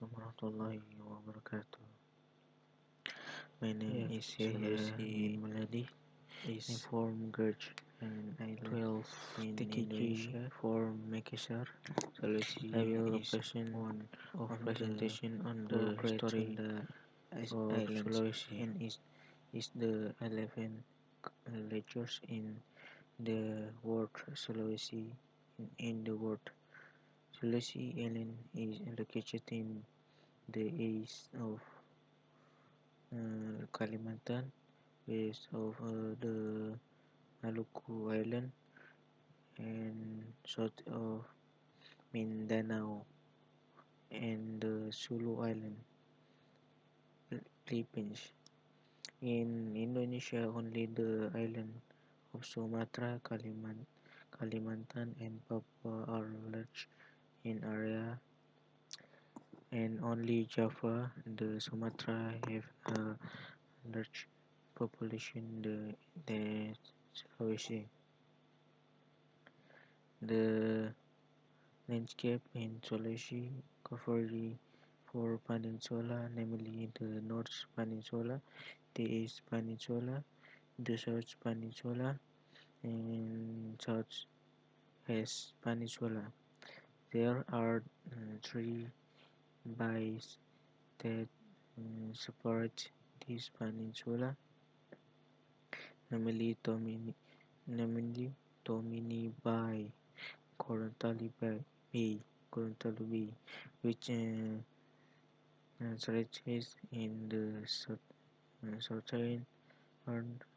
warahmatullahi wabarakatuh. My name Yes, is Yahya Sulawesi Bin Mulyadi. I'm is from Gerj, an island 12 in TKG Indonesia. for Makassar. I Sulawesi will is present one a of the presentation on four the great history Sunda of islands Sulawesi and is the 11th largest in the world. Sulawesi in the world. Sulawesi Island is located in the east of Kalimantan, west of the Maluku Island, and south of Mindanao and the Sulu Island, Philippines. In Indonesia, only the island of Sumatra, Kalimantan, and Papua are large in area, and only Java and the Sumatra have a large population. The Sulawesi. The landscape in Sulawesi covers the four peninsula, namely the North Peninsula, the East Peninsula, the South Peninsula, and South West Peninsula. There are three bays that separate this peninsula, namely Tomini Bay, Bay, Gorontalo Bay, which stretches in the southern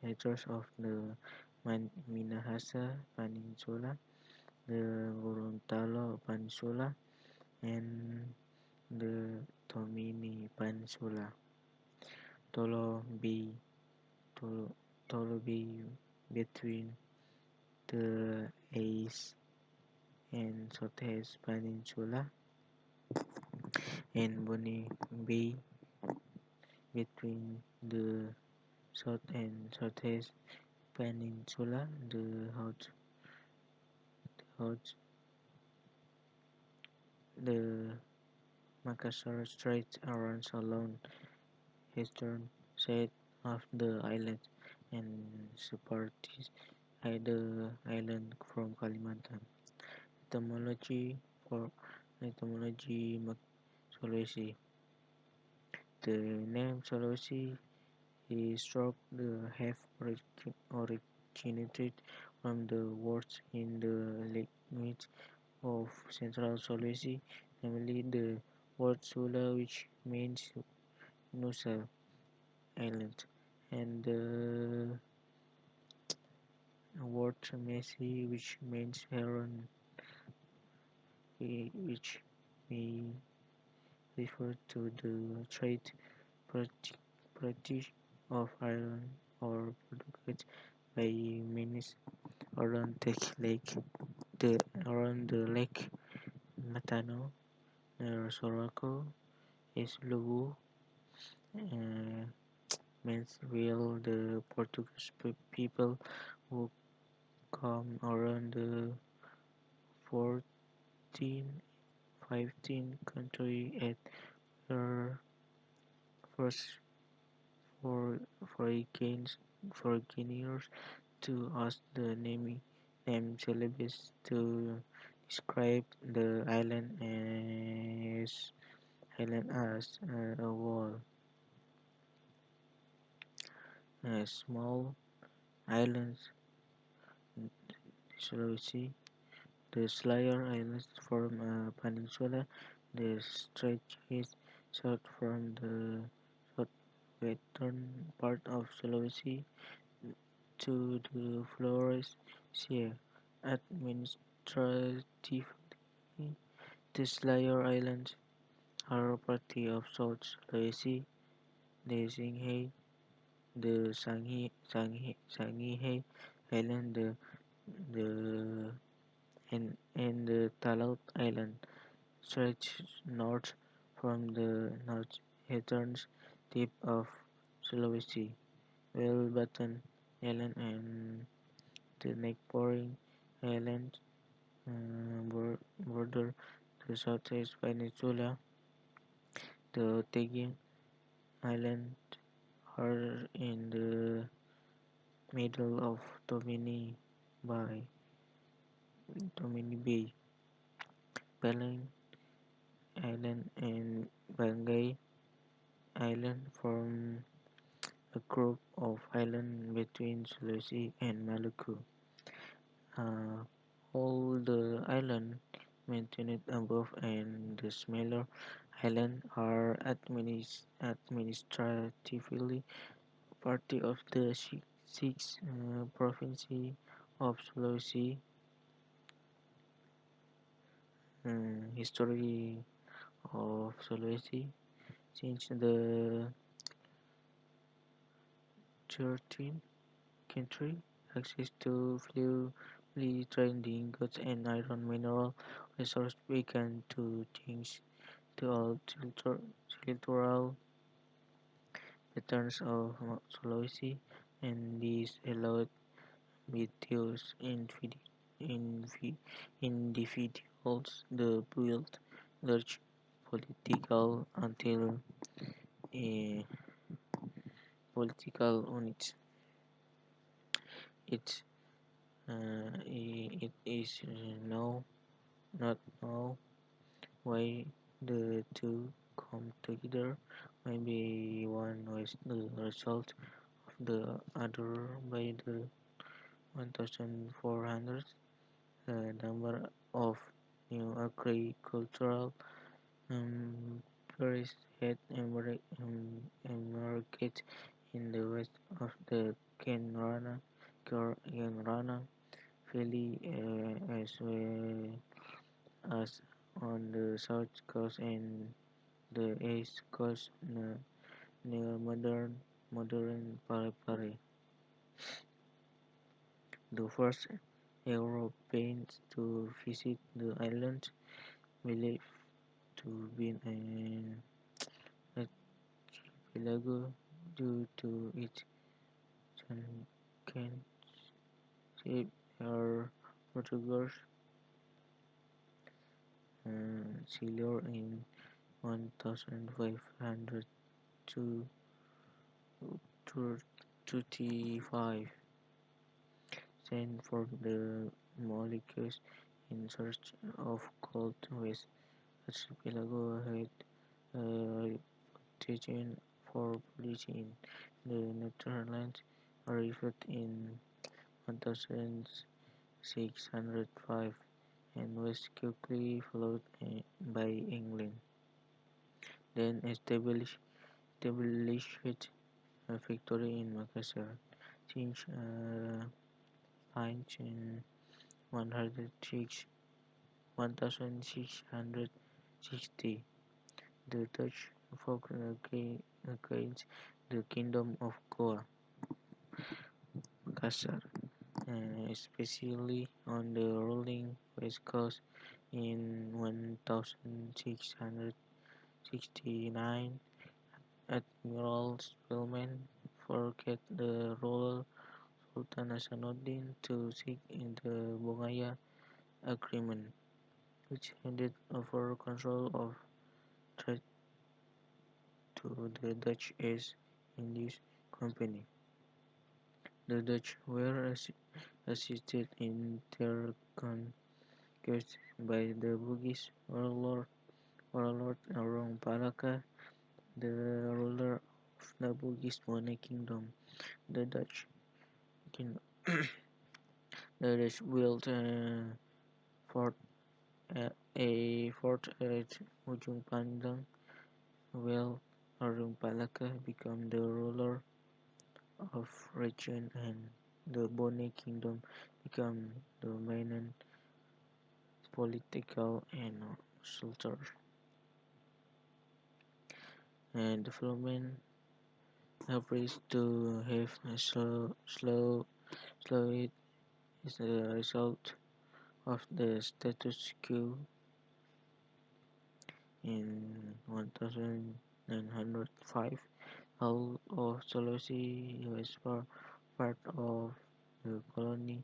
edges of the Minahasa Peninsula, the Gorontalo Peninsula, and the Tomini Peninsula. Tolo Bay, Tolo Bay between the East and Southeast Peninsula, and Bonny Bay between the South and Southeast Peninsula. The Makassar Strait runs along eastern side of the island and separates the island from Kalimantan. Etymology for etymology Sulawesi. The name Sulawesi is thought to have originated from the words in the language of Central Sulawesi, namely the word Sula, which means Nusa Island, and the word Messi, which means heron, which may refer to the trade practice of iron or produced by mines around the lake Matano near Sorako is Luwu. Uh, means will the Portuguese people who come around the 1415 country at their first for foreigners to ask the name syllabus to describe the island as a wall, small islands. Sulawesi. The Slayer Islands form a peninsula that stretches south from the southwestern part of Sulawesi to the Flores Sea. Administratively, the Slayer Islands are part of South Sulawesi. The Sangihe Island, the and the Talau Island stretch north from the northeastern tip of Sulawesi, while Batan Island and the neighboring islands border the southeast peninsula. The Tagian Islands are in the middle of Domini by Domini Bay. Palawan Island and Banggai Island form a group of islands between Sulawesi and Maluku. Uh, all the islands mentioned above and the smaller islands are administratively part of the six provinces of Sulawesi. History of Sulawesi since the 13th century, access to fluidly trending goods and iron mineral resources began to change the old cultural patterns of Sulawesi, and this allowed individuals invi- individuals to build large political until a political units. It it is now not now why the two come together. Maybe one was the result of the other by the 1400 number of new agricultural forests had emerged in the west of the Kenrana Valley as well as on the south coast and the east coast near modern Parepare. The first Europeans to visit the island believed to be an archipelago due to its sunken shape or Portuguese settler in 1500 to 35 sent for the molecules in search of gold. West archipelago had a reputation for pollution. The Netherlands arrived in 1605 and was quickly followed by England. Then established a factory in Makassar. Since finds in 1660, the Dutch fought against the Kingdom of Goa, Makassar, especially on the rolling west coast in 1669. Admiral Spelman forget the royal Sultan Hasanuddin to seek in the Bongaya Agreement, which handed over control of trade to the Dutch East Indies Company. The Dutch were assisted in their conquest by the Bugis warlord Arong Palaka, the ruler of the Bugis Bone Kingdom. The Dutch king, the Dutch built fort, a fort at Ujung Pandang, while Arong Palaka became the ruler of region and the Bone Kingdom became dominant political and social and development appears to have slowed as a result of the status quo in 1905. All of Sulawesi was part of the colony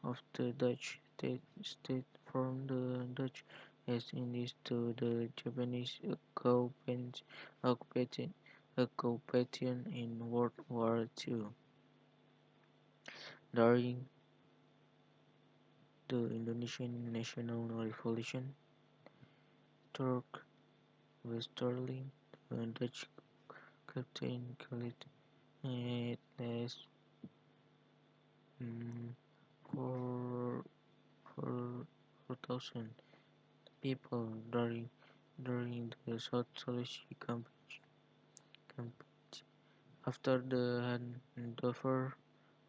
of the Dutch state from the Dutch as Indies to the Japanese occupation, occupation in World War II. During the Indonesian National Revolution, Turk Westerling, the Dutch captain, killed at least mm, four, 4,000 people during the South Sulawesi campaign. After the handover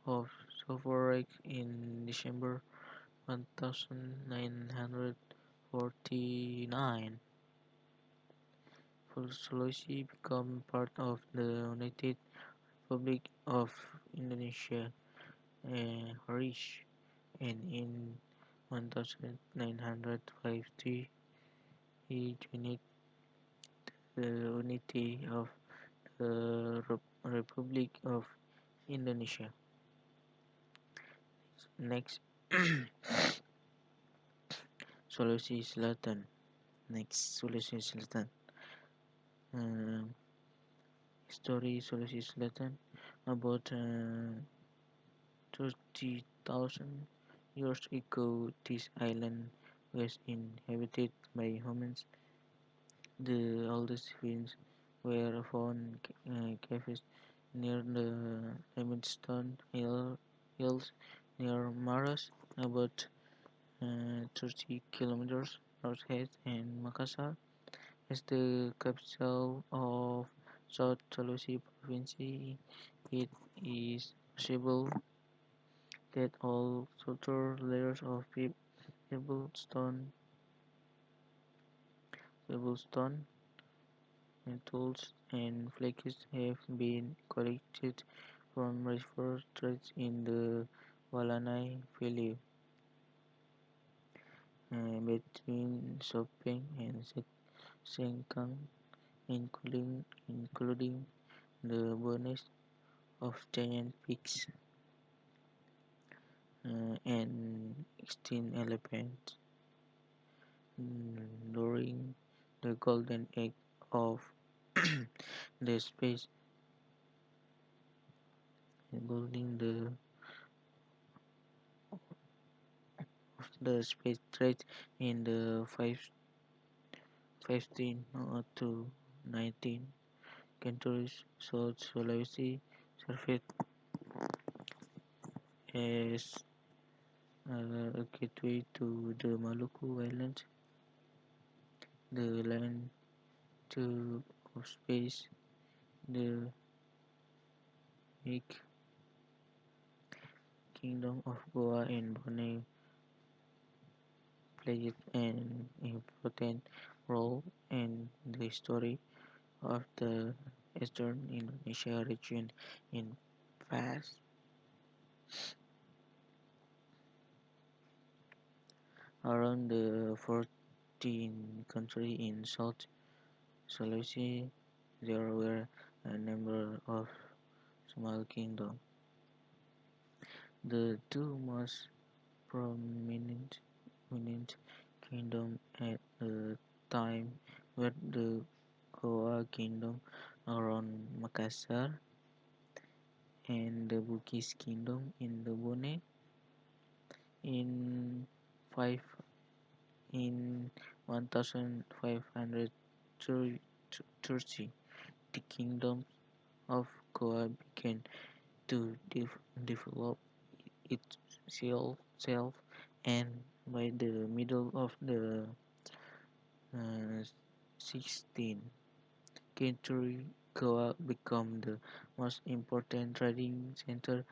of sovereignty in December 1949, Sulawesi became part of the United Republic of Indonesia, RIS, and in 1950 he joined the unity of the Republic of Indonesia. Next, Sulawesi Selatan. Next, Sulawesi Selatan. Um, Story Sulawesi Selatan. About 30,000 years ago, this island was inhabited by humans. The oldest finds were found caves near the limestone hills near Maros, about 30 kilometers northeast and Makassar as the capital of South Sulawesi province. It is possible that all outer layers of pebblestone tools and flakes have been collected from river threads in the Walanai Valley between Sopeng and Sengkang, including the bones of giant pigs and extinct elephants. During the golden age of the space, building the space trade in the 15 to 19 countries, South Sulawesi served as a gateway to the Maluku Islands, the land of space, the unique kingdom of Goa and Brunei played an important role in the history of the Eastern Indonesia region in past. Around the 14th country in South Sulawesi, there were a number of small kingdoms. The two most prominent kingdoms at the time were the Goa Kingdom around Makassar and the Bugis Kingdom in the Bone. In five in 1530, the Kingdom of Goa began to develop itself, and by the middle of the 16th century, Goa became the most important trading center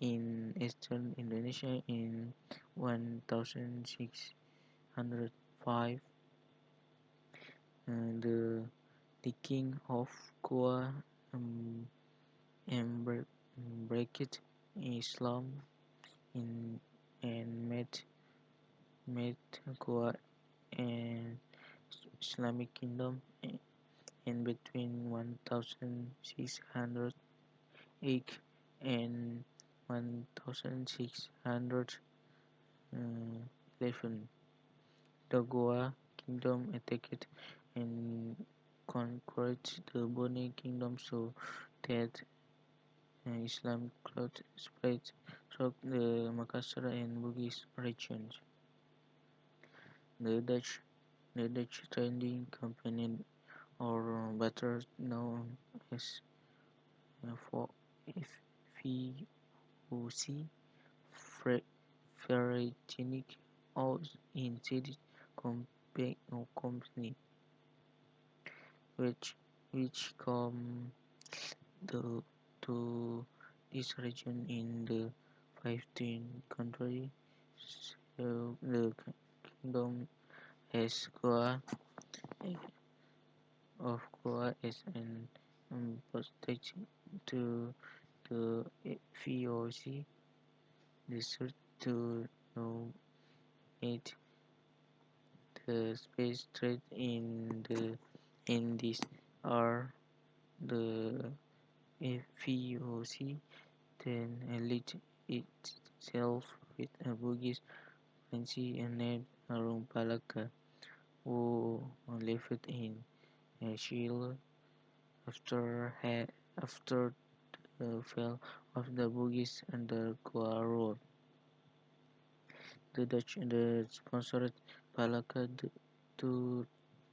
in eastern Indonesia. In 1605, the king of Goa um, embraced Islam in and made Goa an Islamic kingdom. In between 1608 and 1611, the Goa kingdom attacked and conquered the Bone kingdom so that Islam cloth spread throughout the Makassar and Bugis regions. The Dutch, the Dutch trading company, or better known as for FVOC, Ferrigenic Oils Instead Company, which come the, to this region in the 15th century. So the kingdom has Goa of Goa as an postage to the VOC. The search to know it the space trade in this are the VOC then elite itself with a Bugis Fancy and named Arumpalaka who lived in Chile after the fall of the Bugis under Goa rule. The Dutch sponsored Palaka to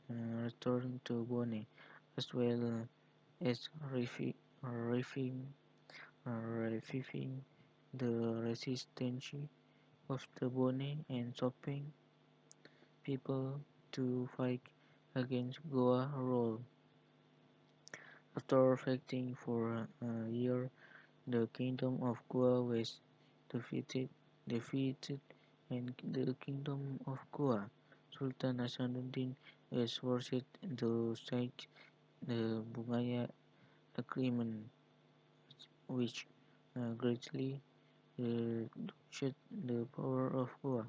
return to Bone, as well as reviving the resistance of the Bone and stopping people to fight against Goa rule. After fighting for a year, the kingdom of Goa was defeated, and the kingdom of Goa, Sultan Hasanuddin, was forced to sign the Bungaya Agreement, which greatly reduced the power of Goa.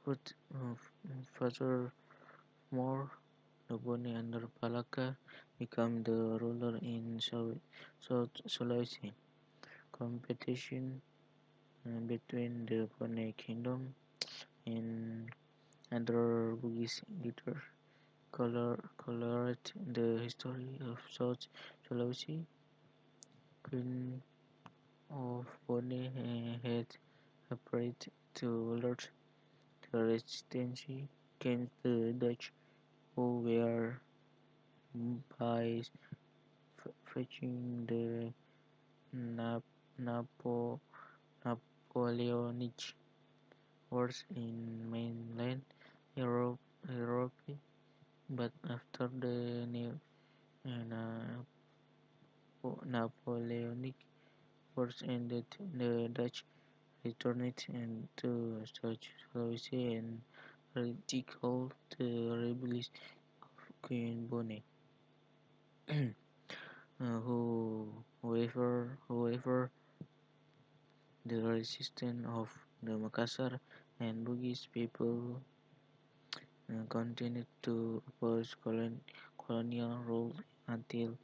But furthermore, the Bone under Palaka became the ruler in South Sulawesi. Competition between the Bone kingdom and other Bugis leaders colored the history of South Sulawesi. Queen of Bone had appeared to alert the resistance against the Dutch, who were by fetching the Napo Napoleonic wars in mainland Europe, but after the Napoleonic wars ended, the Dutch returned to South Sulawesi and ridiculed the rebellion of Queen Bone, however, the resistance of the Makassar and Bugis people continued to oppose colonial rule until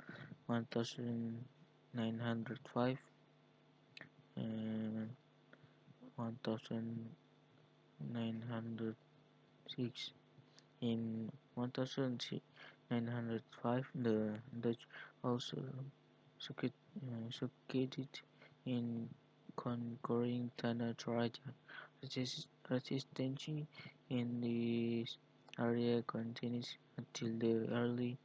1905 and 1906. In 1905, the Dutch also succeeded in conquering Tanah Toraja. Resistance in this area continues until the early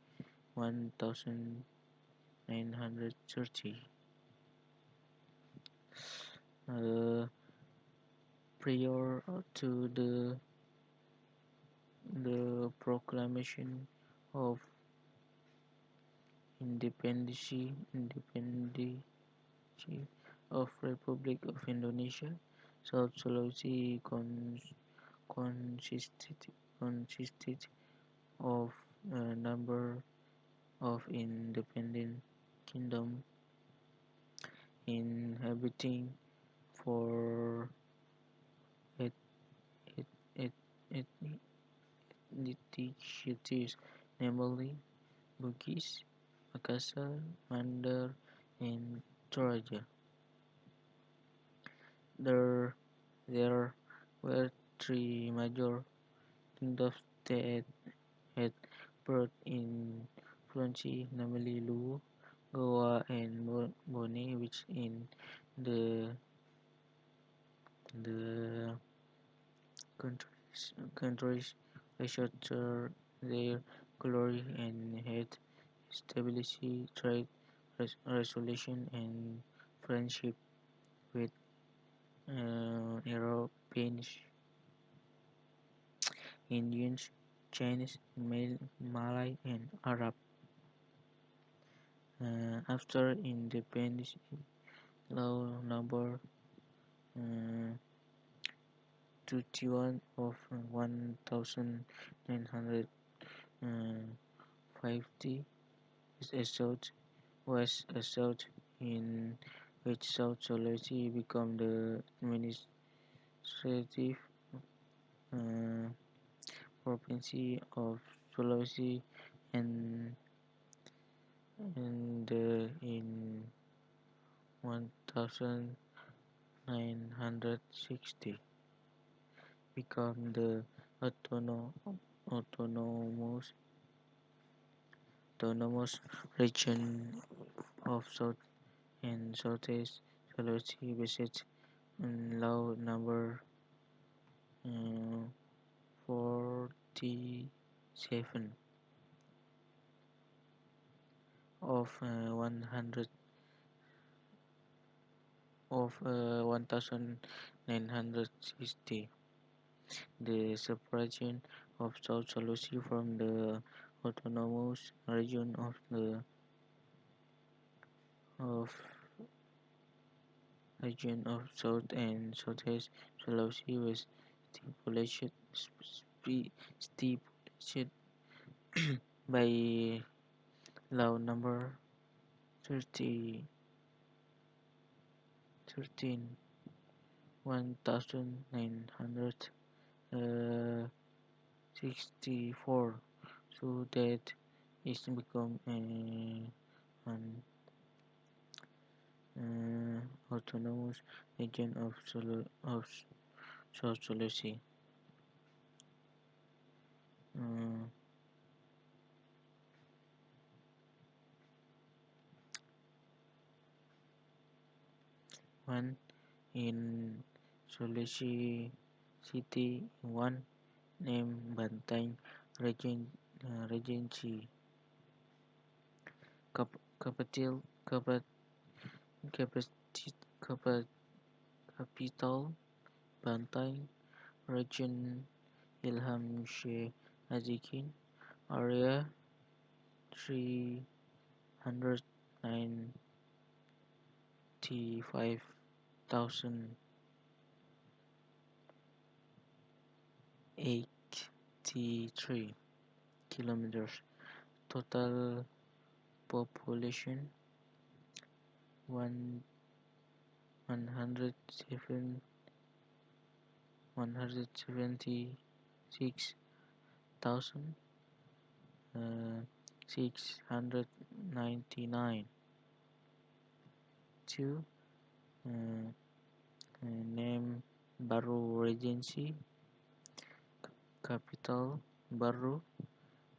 1930. Uh, Prior to the proclamation of independence of Republic of Indonesia, South Sulawesi consisted of a number of independent kingdoms inhabiting four et, et, et, ethnic ethnicities, namely Bugis, Makassar, Mandar, and Toraja. There were three major kingdoms that had broad influence, namely Luo, Goa, and Bone, which in the the countries reasserted their glory and had established trade, resolution, and friendship with Europeans, Indians, Chinese, Malay, and Arab. After independence, law number uh, 21 of 1950 is was assault in which South Sulawesi became the administrative uh, province of Sulawesi and in 1960 become the autonomous autonomous region of South and Southeast Sulawesi based on law number 47 of 1960. The separation of South Sulawesi from the autonomous region of South and Southeast Sulawesi was stipulated by law number 30, 13 1964, so that it become an autonomous region of South Sulawesi. Uh, One in Sulawesi City, one named Banteng Regency, capital capital Banteng Region Ilham Sheikh Azikin, area 395,083 kilometers. Total population 176,699. 2. Uh, Name Baru Regency, capital Baru,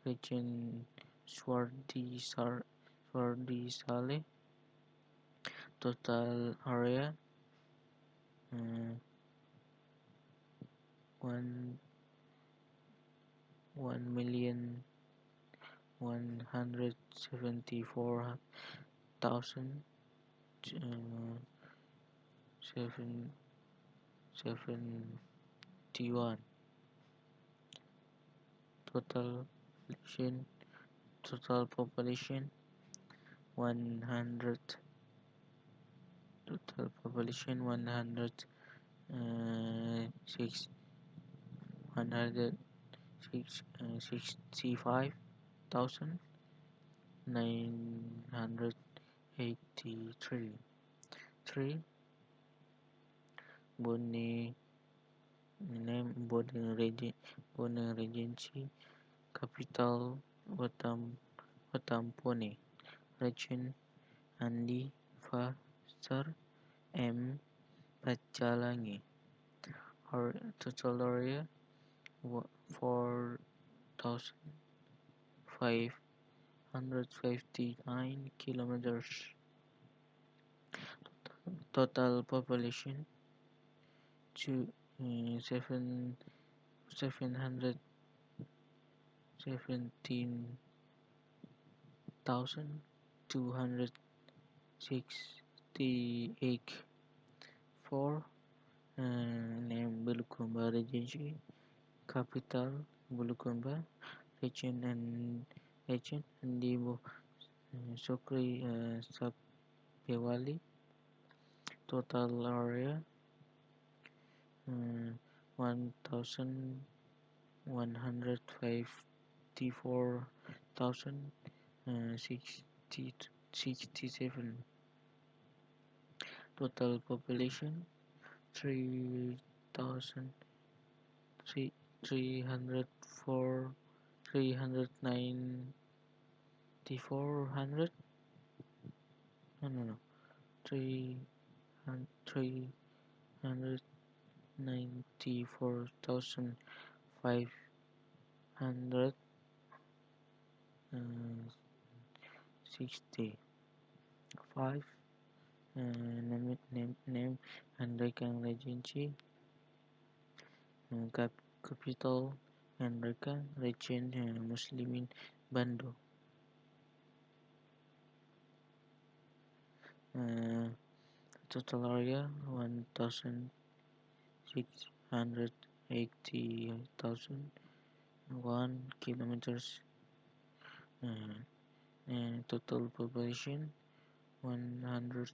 region Swardi Saleh, total area uh, one 1,174,000 seven 71. total population total population 100 total population 106 165,983. 3. Bone Name Bone Regency, capital Watampone, region Andi Fasar M Pacalangi, total area 4,000 559 kilometers. Total population to 768 4 name Bulukumba Regency, capital Bulukumba, region and Dibo Sokri Sapewali, total area 1,154,067, total population 3,304 394 no 394,565 name and Rekan Regency, capital and Rekan region Muslimin Bando. Total area 1,680,001 kilometers. Total population 100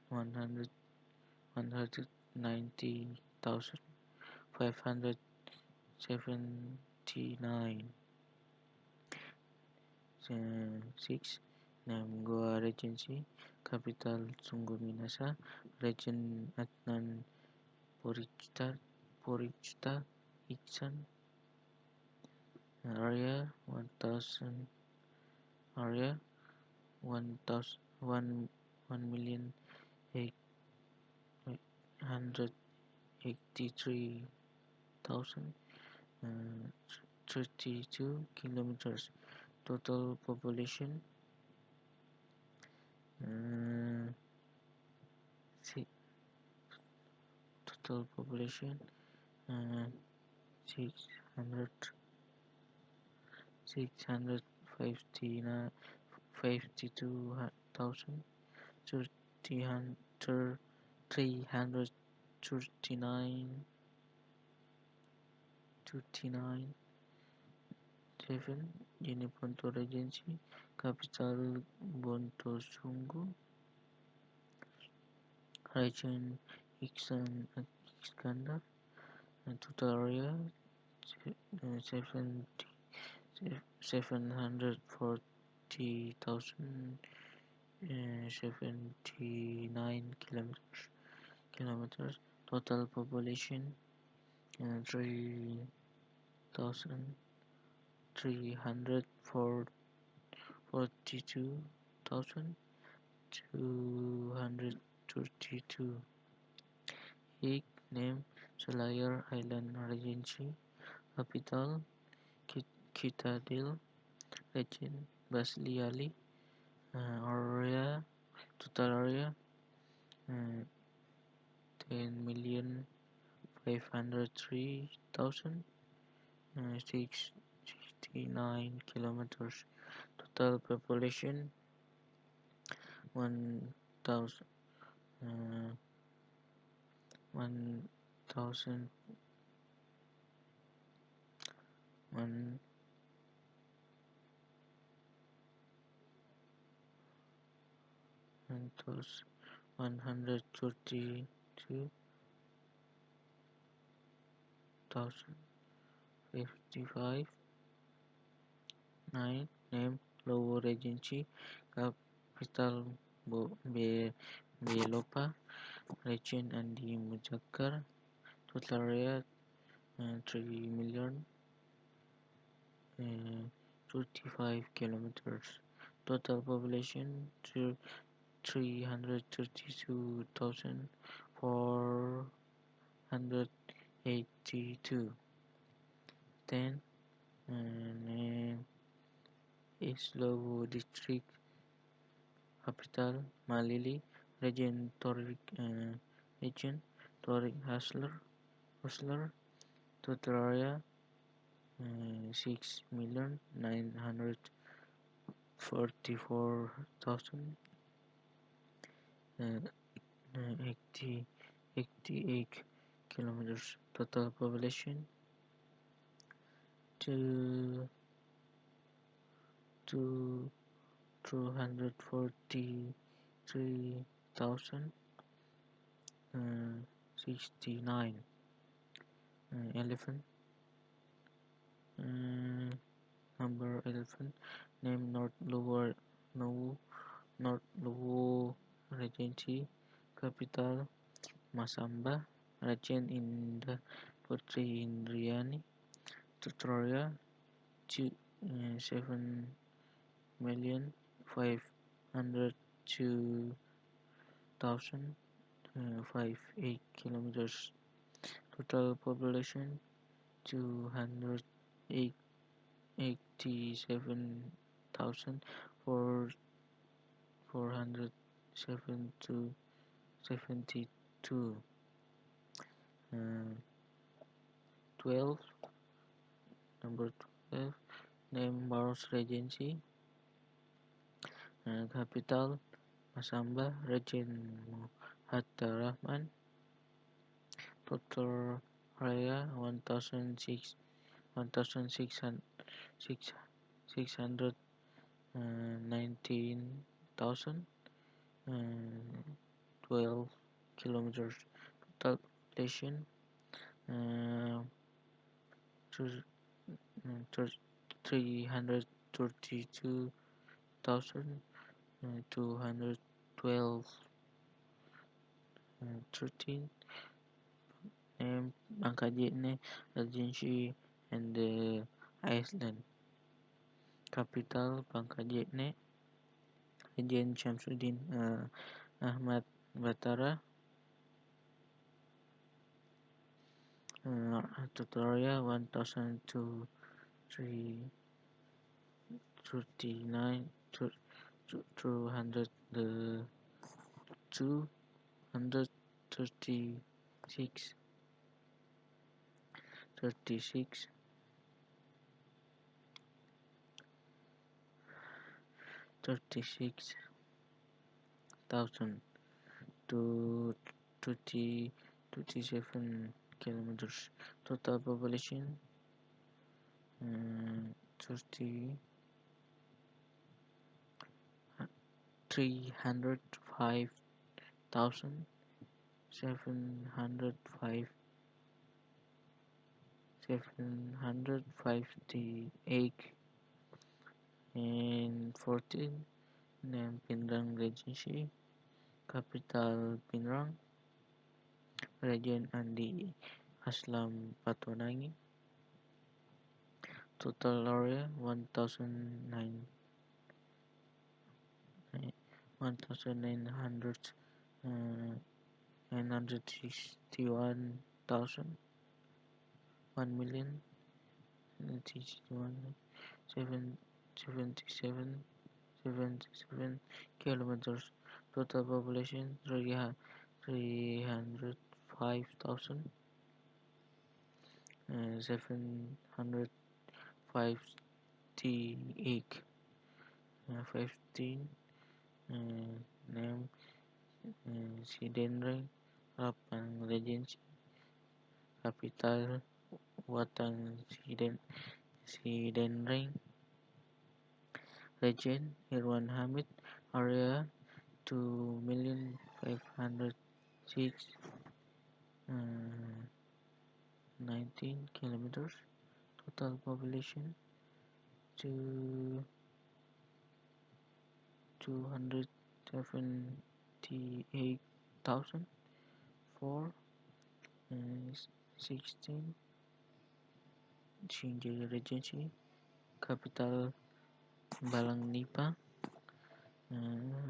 190,579. 6. Goa Regency, capital Sungguh Minasa, region Adnan Porichta Iksan, area 1,183,032 kilometers. Total population total population 652,339 7. Jeneponto Regency, capital Bontosunggu, region Iskandar, total area 740,079 kilometers. Total population 3,342,232. Name Selayar Island Regency, capital Kitadil, region Basliali, area total area 10,503,669 kilometers. Total population 1,000 1,000 132,055. 9. Name Lower Regency, capital Belopa, region Andi Muzakkar, total area 3,035 kilometers. Total population 332,482. 10. Name Islovo District Capital Malili Region Torik Hustler Total area 6,944,000 80 88 kilometers. Total population to 243,000 69 elephant number 11 name North Luwu Regency capital Masamba region in the Putri Indriani tutorial 7,502,058 kilometers. Total population 287,472. 12 number 12 name Maros Regency capital Masamba region Hatta Rahman total area 1,619,000 12 kilometers. Total population uh, 332,212 13 Bangkajene Agency and the Iceland capital Bangkajene Agent Shamsuddin Ahmad Batara tutorial 1,239 200 236 36 36,000 to 27 kilometers. Total population 30 305,705 758 and 14 name Pinrang Regency capital Pinrang region Andi Aslam Patuanangi total area 1,900 961,000 1,961,777 kilometers. Total population 305,000 758 15 name Sidenreng Rapang Regency capital Watang Sidenreng region Irwan Hamid area 2,506 19 kilometers. Total population 278,000 4 16 Shinjai Regency capital Balangnipa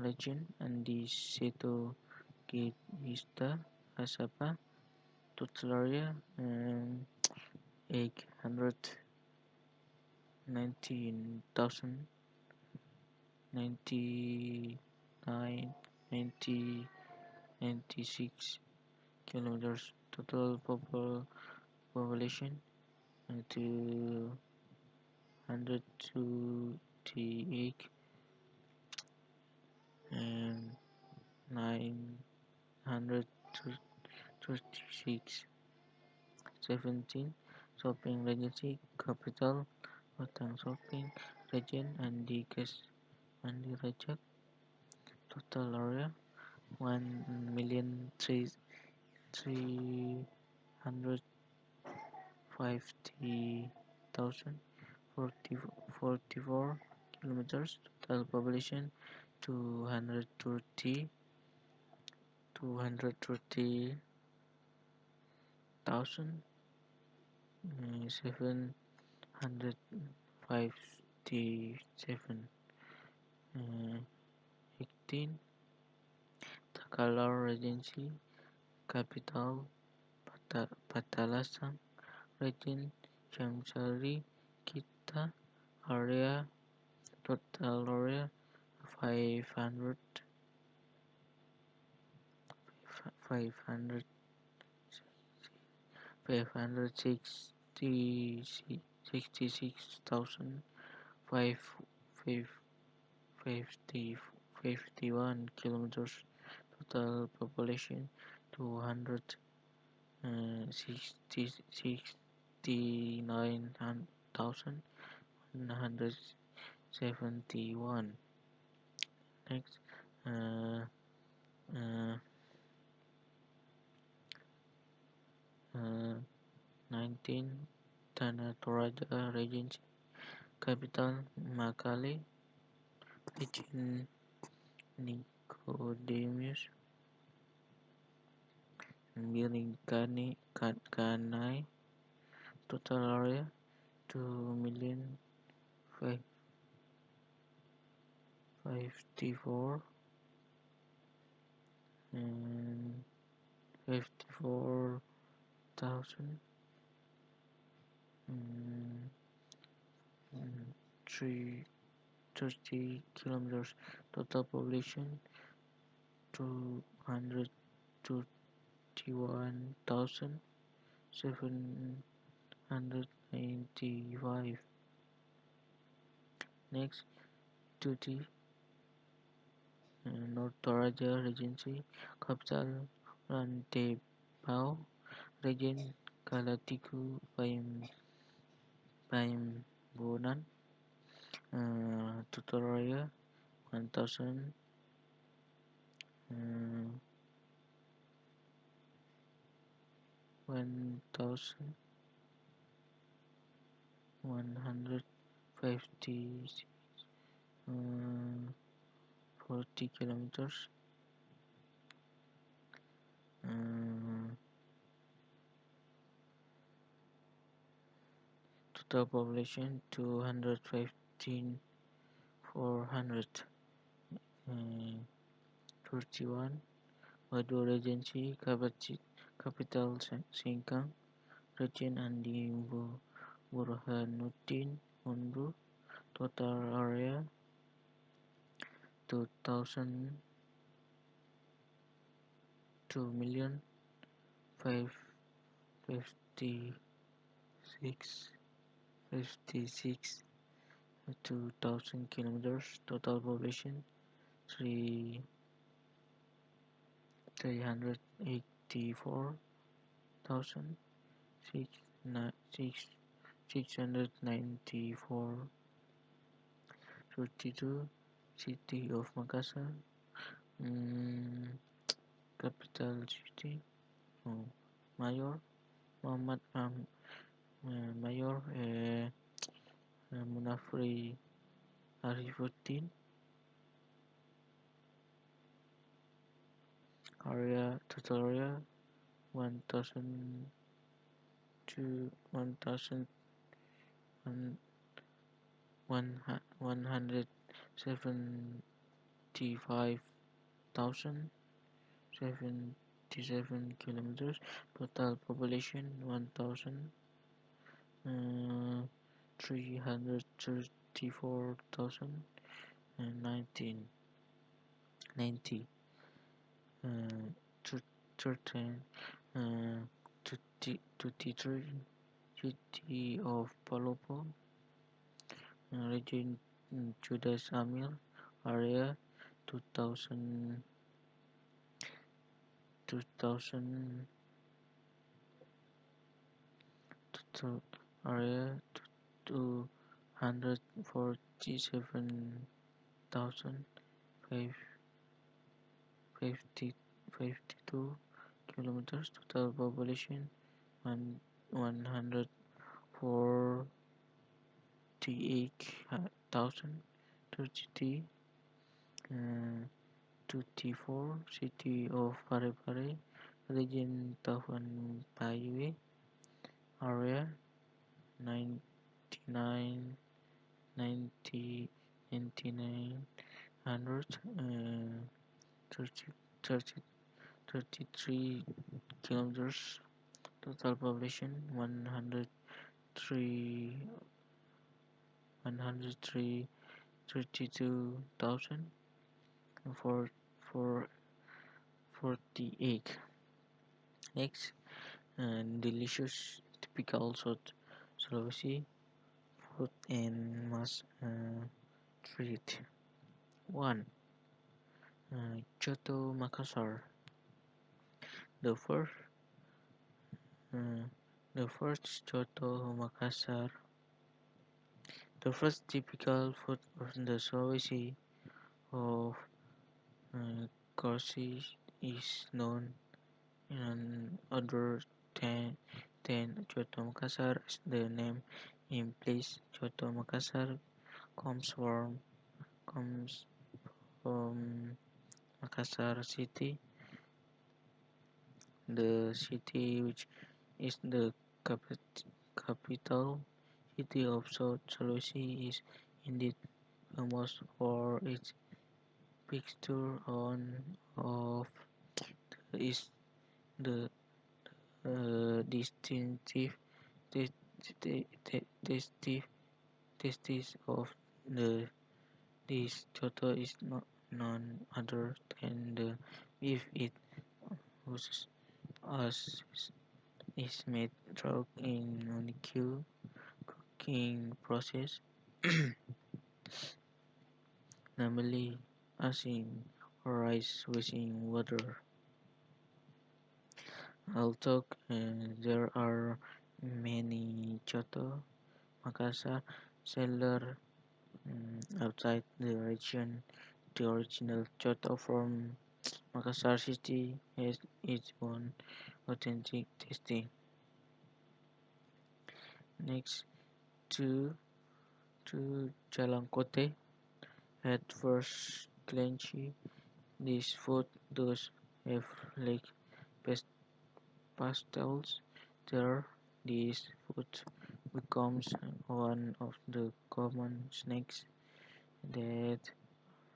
region Andi Seto Gista Asapa total area 800 19,000, 99, 90, 96 kilometers. Total population 228 and 936. 17. Shopping Regency Capital Batang Shopping Region Andi Rajak. Total area 1,350,000 44 kilometers. Total population 230,000 757. 18. Takalar Regency Capital Patalasang Region Chamsari Kita area total area 500 500 566,000 51 kilometers. Total population 269,171. Next, uh, uh, 19. Tanah Toraja Regency Capital Makale Region Nicodemus Kanai. Total area 2,054 and 54,000 330 kilometers. Total population 221,795. Next, duty North Toraja Regency Capital Rantebao Region Kalatiku Paimbonan. Total area 1,000 1,150 40 kilometers. Total population 215,431. Wado Regency Capital Sengkang Region Andi Burhanuddin Mundu. Total area 2,000 kilometers. Total population 384,694. 32. City of Makassar. Capital city Mayor Muhammad Mayor Munafri Arifuddin. Total area 1,000 to 175,077 kilometers. Total population 1,000 334,090 certain 23 city of Palopo region Judas Amil area 2000 2000 area 247,552 kilometers. Total population 148,030 uh, 24 city of Parepare region Tahun Paiwe area 99 90 9900 30, 30, 33 kilometers. Total population 103 103 32,448. Next, delicious typical South Sulawesi food and must treat. 1. Coto Makassar. The first, uh, the first Coto Makassar. The first typical food of the Sulawesi of course is known in other than Coto Makassar as the name implies. Coto Makassar comes from Makassar city, the city which is the capital city of South Sulawesi is indeed famous for its picture on of is the distinctive taste of the this Toto is not none other than the beef it was as is made through in unique cooking process, namely ashing or rice washing water. Although there are many Choto Makassar sellers outside the region, the original Choto from Makassar city has its own authentic tasting. Next, to Jalangkote. At first glance, this food does have like pastels. There, this food becomes one of the common snacks that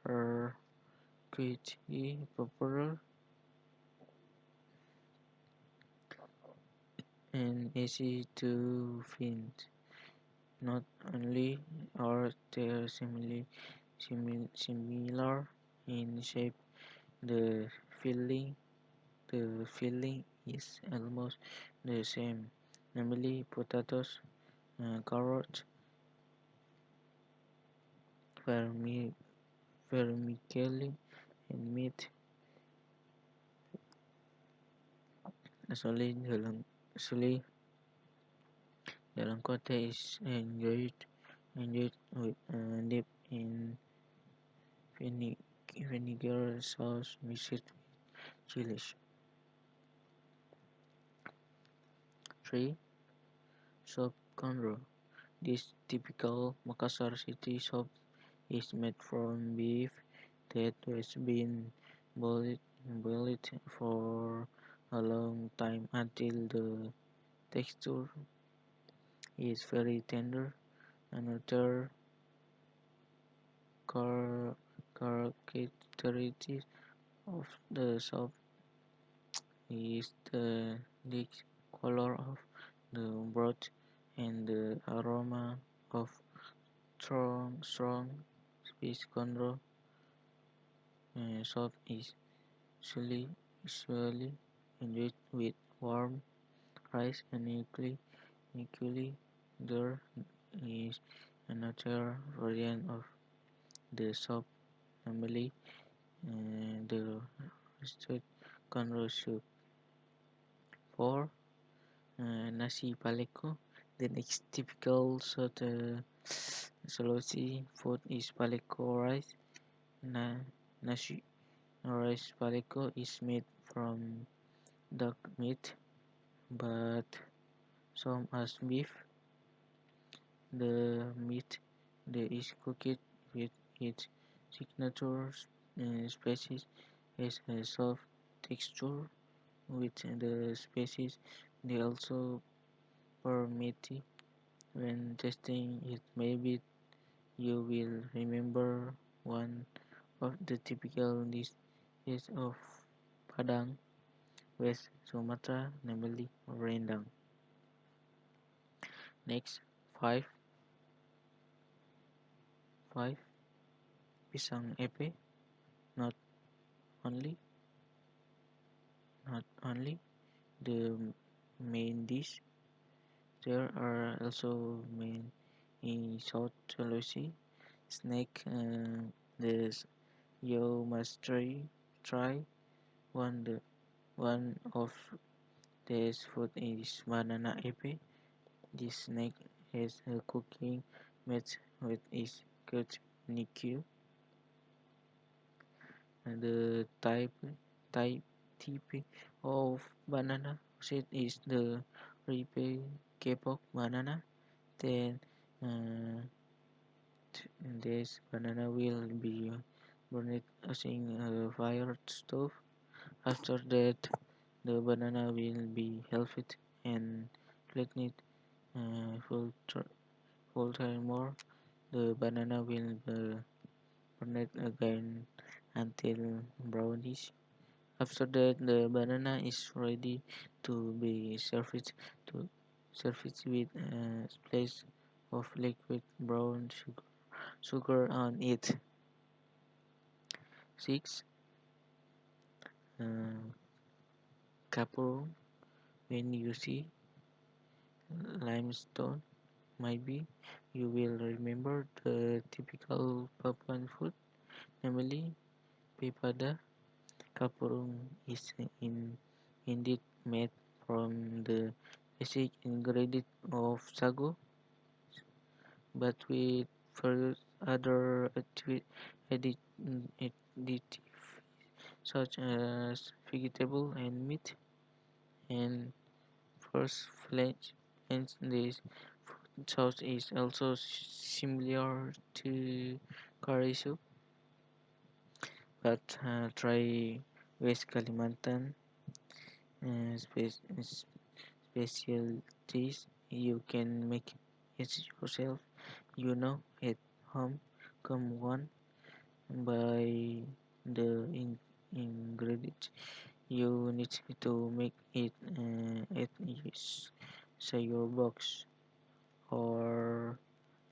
are quite popular and easy to find. Not only are they similar in shape, the filling the filling is almost the same, namely potatoes, carrots, vermi vermicelli, and meat. Usually, Jalangkote is enjoyed with dip in vinegar sauce mixed with chilies. 3. Sop conro. This typical Makassar city soup is made from beef that has been boiled for a long time until the texture is very tender. Another characteristic of the soup is the rich color of the broth and the aroma of strong spice control. Soup is usually enjoyed with warm rice and equally there is another variant of the soup, namely the roasted cornrow soup. For nasi paleko, the next typical Sulawesi food is paleko rice. Nasi rice paleko is made from duck meat, but some as beef. The meat is cooked with its signature spices has a soft texture with the spices. They also permit when tasting it. Maybe you will remember one of the typical dishes of Padang, West Sumatra, namely rendang. Next, five, five pisang epe. Not only, not only the main dish, there are also main in South Sulawesi snack. This you must try one of this food is banana epe. This snack has a cooking method with is good NICU. And the type of banana seed is the ripe K-pop banana. Then this banana will be burned using a fire stove. After that, the banana will be halved and flattened full time more. The banana will be burned again until brownish. After that, the banana is ready to be served with a splash of liquid brown sugar on it. 6. Uh, Kapur. When you see limestone, maybe you will remember the typical Papuan food, namely pepada. Kapurung is indeed made from the basic ingredient of sago, but with various other additives such as vegetable and meat and first flesh. Hence, this food sauce is also similar to curry soup, but try West Kalimantan specialties. You can make it yourself. You know at home. Come one by the ingredients you need to make it at say your box or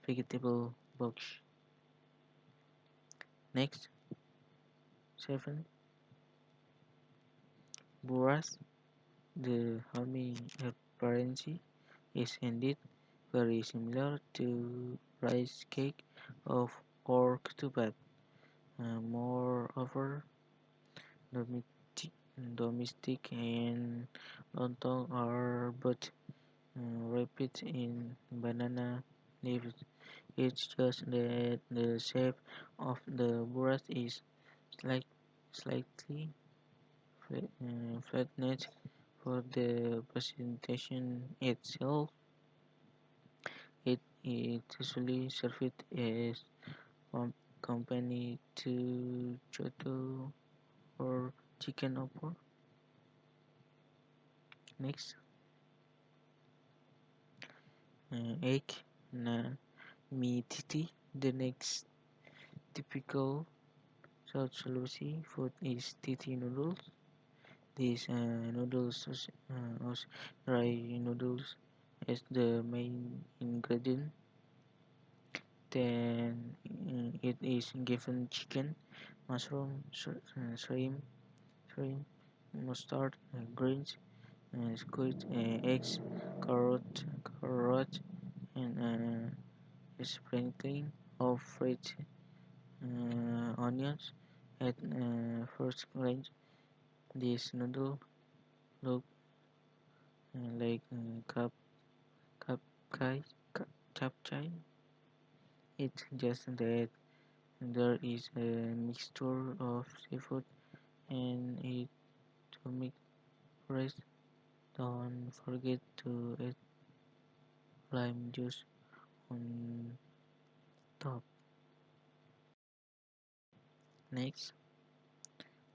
vegetable box. Next, 7. Buras. The homing appearance is indeed very similar to rice cake of or ketupat. Moreover, domestic, domestic and lontong are both wrapped in banana leaves. It's just that the shape of the buras is slightly flattened for the presentation itself. It usually served as company to choto or chicken opor. Next, egg na mi titi. The next typical South Sulawesi food is titi noodles. These noodles dry noodles as the main ingredient. Then it is given chicken, mushroom, shrimp, mustard, greens, squid, eggs, carrot, and a sprinkling of fried onions. At first glance, this noodle look like cap, capchai. It's just that there is a mixture of seafood and it to make fresh. Don't forget to add lime juice on top. Next,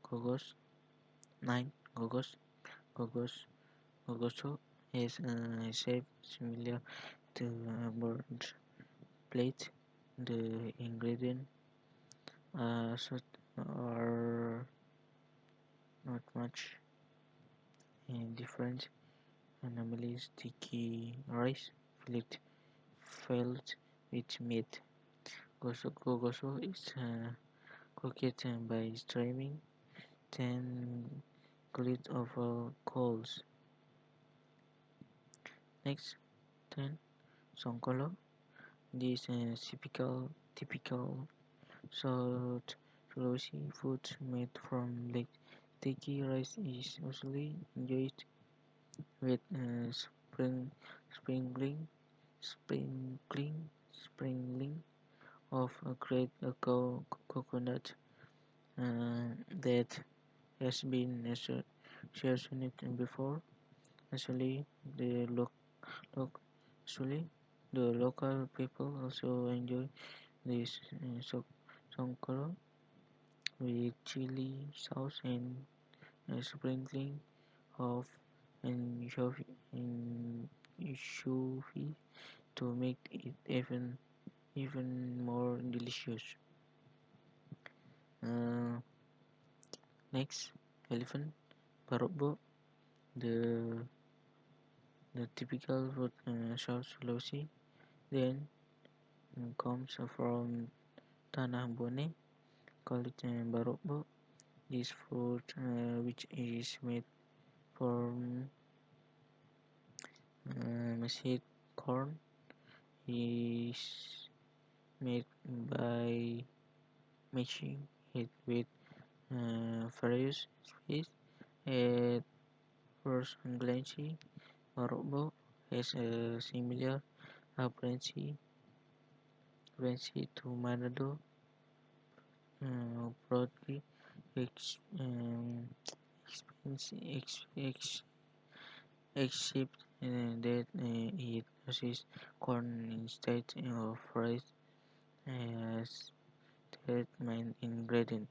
gogos. 9. Gogos. Gogos. Gogoso is a shape similar to a bird's plate. The ingredients are not much different. Normally sticky rice filled with meat. Gogoso is cooked by steaming 10 grit over coals. Next, 10. Songkolo. This typical South Sulawesi food made from sticky rice is usually enjoyed with sprinkling sprinkling of a great coconut that has been seasoned before. Actually, the loc- actually the local people also enjoy this songkolo with chili sauce and a sprinkling of anchovy to make it even more delicious. Uh, Next, elephant barokbo, the the typical food South Sulawesi. Then comes from Tanah Bone, called it barokbo. This food, which is made from mashed corn, is made by mixing it with various species. At first glance, Morocco has a similar appearance to Manado, broadly ex, um, except that it uses corn instead of rice as that main ingredient.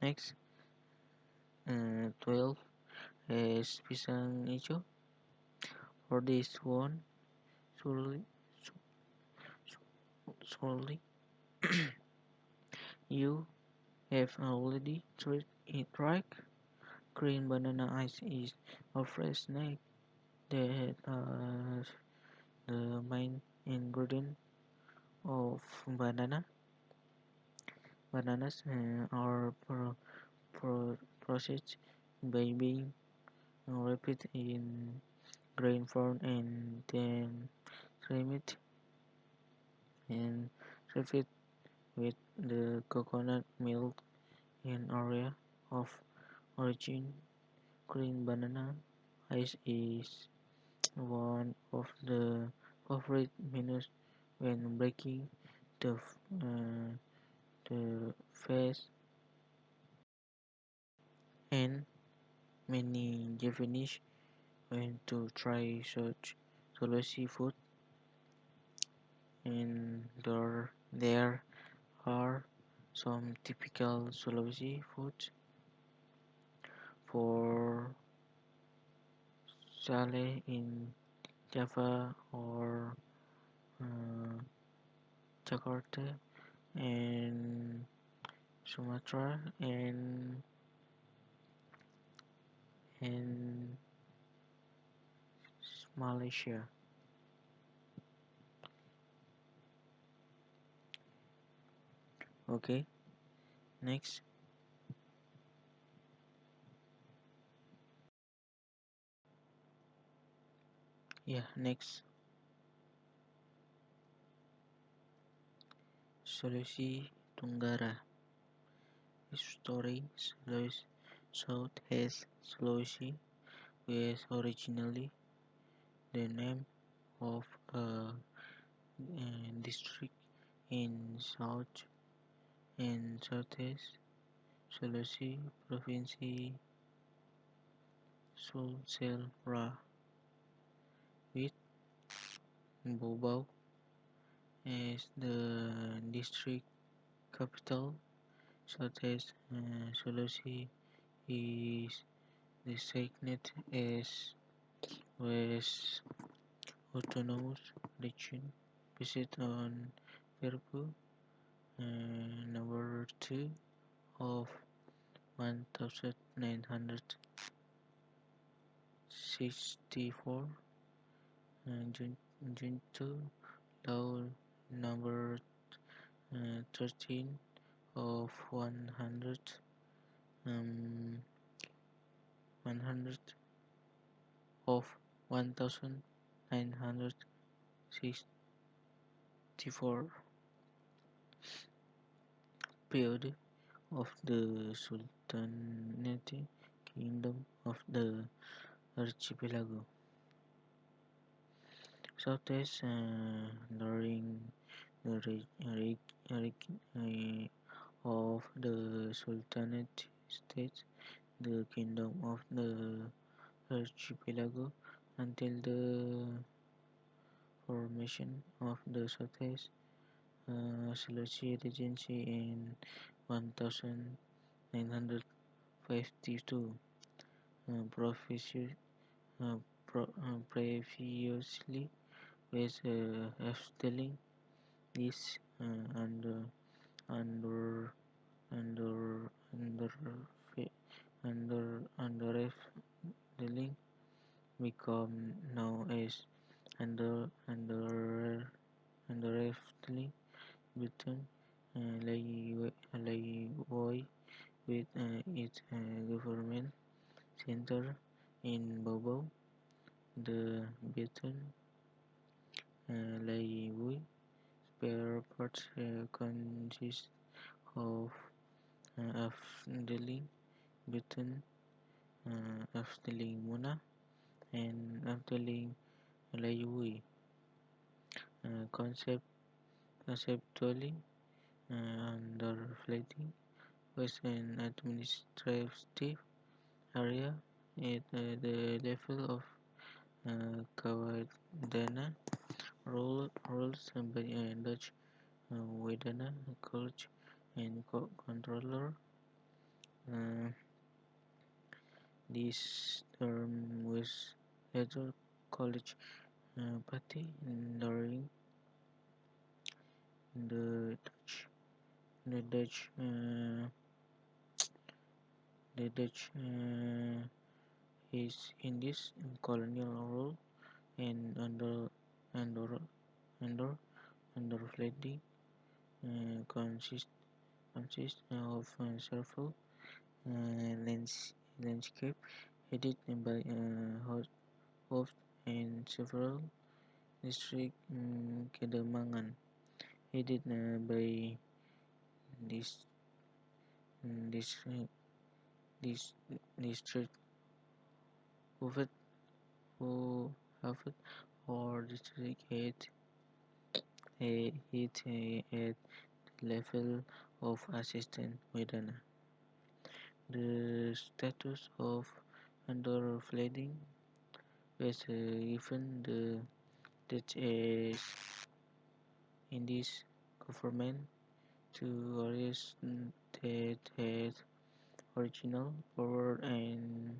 Next, 12 is pisang hijau. For this one, solely, solely you have already tried it right. Green banana ice is a fresh snack that the main ingredient of bananas are processed by being wrapped in grain form and then steamed and served with the coconut milk in area of origin. Green banana ice is one of the favorite menus when breaking the the fast, and many Japanese went to try such Sulawesi food, and there are some typical Sulawesi foods for sale in Java or uh, Jakarta and Sumatra and Malaysia. Okay, next. Yeah, next. Sulawesi Tenggara. History. Southeast Sulawesi was originally the name of a district in Southeast Sulawesi province, Sulsel with Bobau as the district capital. Southeast Sulawesi is designated as West Autonomous Region based on Perpu number 2 of 1964, Junto Law number 13 of 100 of 1964 period of the Sultanate Kingdom of the Archipelago. Southeast during the reign of the Sultanate States, the Kingdom of the Archipelago, until the formation of the Southeast Sulawesi Regency in 1952. Previously previously was Efteling. This under under under Efteling become known as under Efteling Britain, Laiwoi with its government center in Bobo. The Britain Laiwoi spare parts consist of Efteling Britain, Efteling Muna, and Efteling Laiwoi. Conceptually, under flooding was an administrative area at the level of Kawadana rules by Dutch Wadana College and Controller. Uh, this term was later College Party during the Dutch the Dutch the Dutch is in this colonial rule and under under under flooding consists of several landscape headed by host and several district Kedemangan headed by this this this district Hufet who have or district at level of assistant Medana. The status of under flooding was given the that in this government to areas that had original power and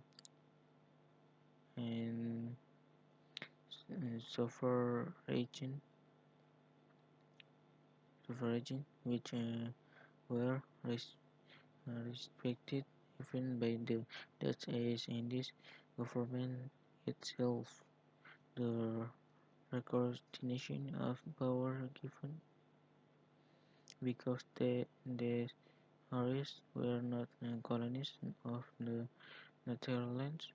suffragin which were respected even by the Dutch as in this government itself. The coordination of power given because the Aries were not colonies of the Netherlands,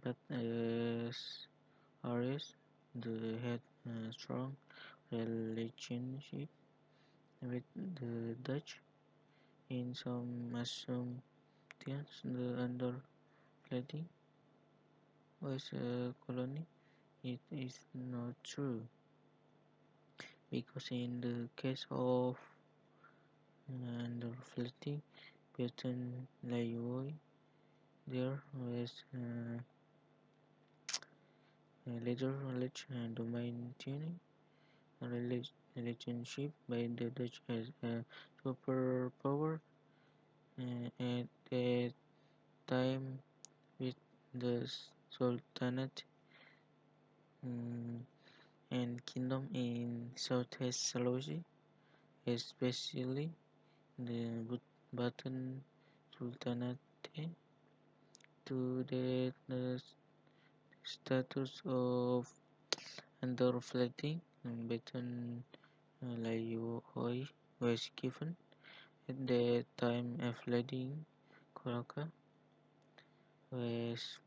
but as Aries, they had a strong relationship with the Dutch. In some assumptions, the underletting was a colony. It is not true, because in the case of underletting Baton Rouge, there was later knowledge and dominating relationship by the Dutch as a superpower at that time with the Sultanate um, and kingdom in Southwest Sulawesi, especially the Baton Sultanate, to the status of under-flooding. Baton Layoi was given at the time of flooding. Kolaka was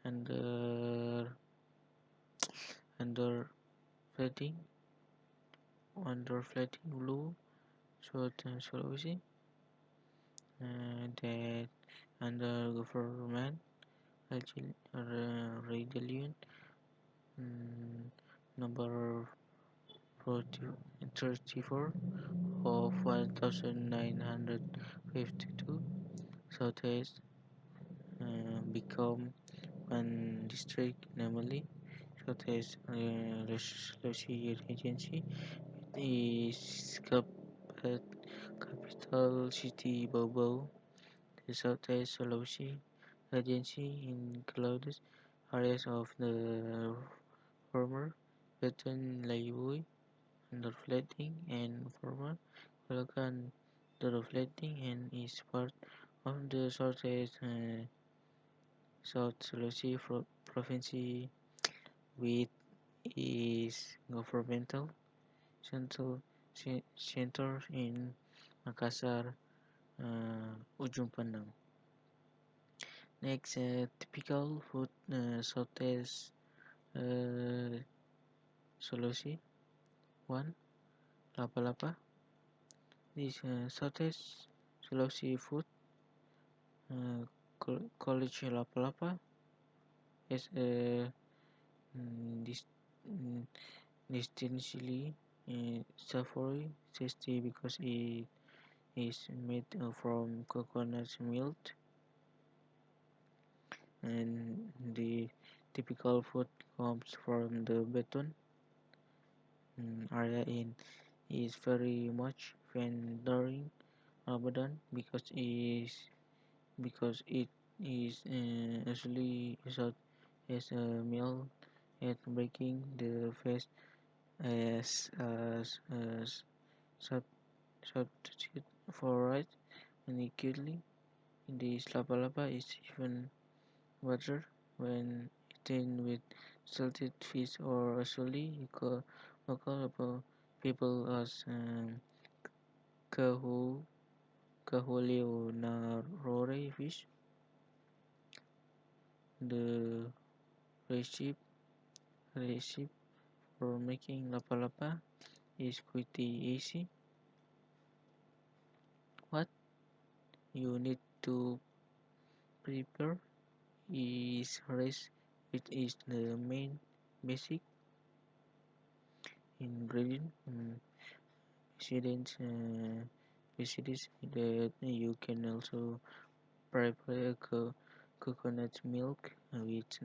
under under flooding blue Southern Sulawesi, that under government rebellion number 34 of 1952, Southeast become one district, namely Southeast Sulawesi Regency. Is capital city Bobo. The Southeast Sulawesi Regency includes areas of the former Baton Layui underflooding and former Bulacan underflooding, and is part of the Southeast South Sulawesi province, with its governmental central center in Makassar, Ujung Pandang. Next, typical food Southeast uh, Sulawesi. 1. Lapa-lapa. This Southeast Sulawesi food, college lapa-lapa, is this distinctly savory, tasty because it is made from coconut milk, and the typical food comes from the Beton area in is very much when during Ramadan, because it is actually used as a meal at breaking the fast as substitute for rice, and acutely this lapa-lapa is even better when eaten with salted fish, or actually local people as kahu kahulio narore fish. The recipe for making lapa-lapa is pretty easy. What you need to prepare is rice, which is the main basic ingredient. Besides, that you can also prepare coconut milk, which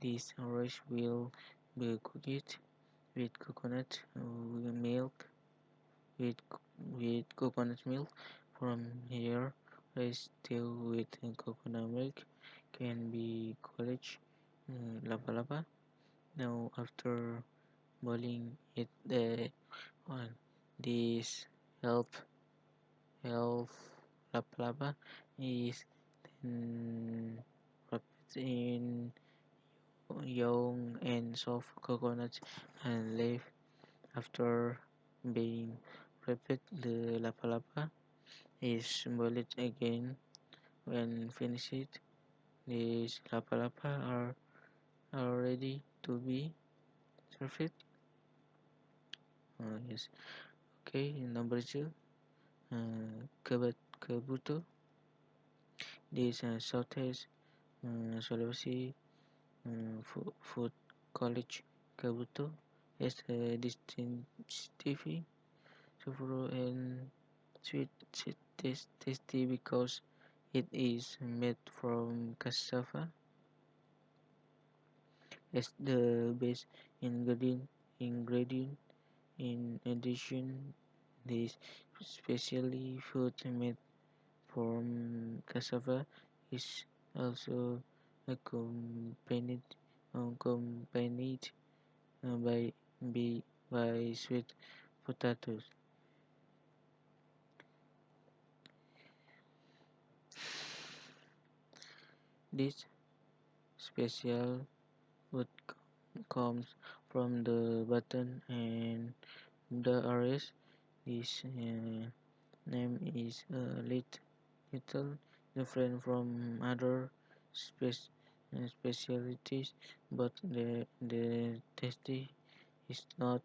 this rice will be cooked with coconut milk with coconut milk. From here, rice stew with coconut milk can be called lapa-lapa. Now, after boiling it, on this help lapa-lapa is then wrapped in young and soft coconut and leaf. After being repeat the lapa-lapa is boiled again. When finished, these lapa-lapa are ready to be served. Yes. Okay, number two, kabuto. This Southeast Sulawesi food college kabuto has a distinctive flavor and sweet tasty because it is made from cassava as the base ingredient. In addition, this specially food made from cassava is also accompanied by sweet potatoes. This special food comes from the button and the RS. This name is a little different from other specialties, but the tasty is not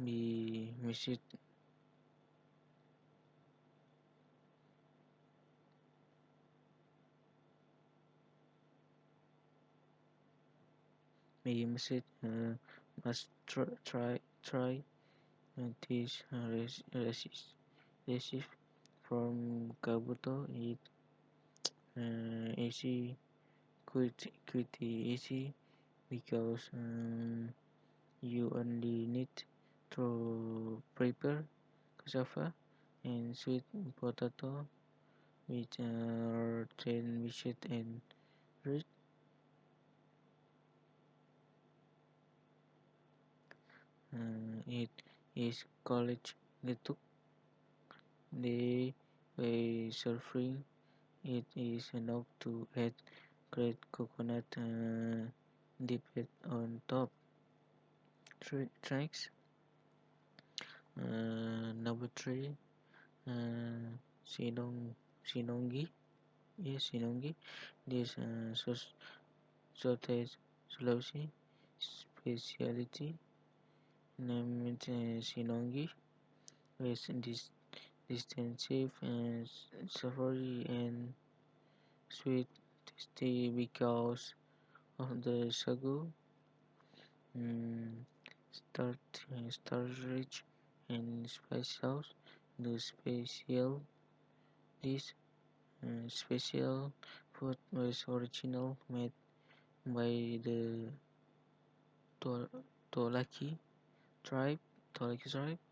be missed. Must try this recipe from Kabuto. It easy quite easy because you only need to prepare cassava and sweet potato which are then mashed and root. It is called getuk. The way serving it is enough to add great coconut dipped on top. Tracks number three, uh, sinongi. Yes, sinongi. This sausage Sulawesi speciality named sinongi with this distinctive and savory and sweet tasty because of the sagu, mm, starch and spice sauce. The special food was original made by the To- Tolaki tribe,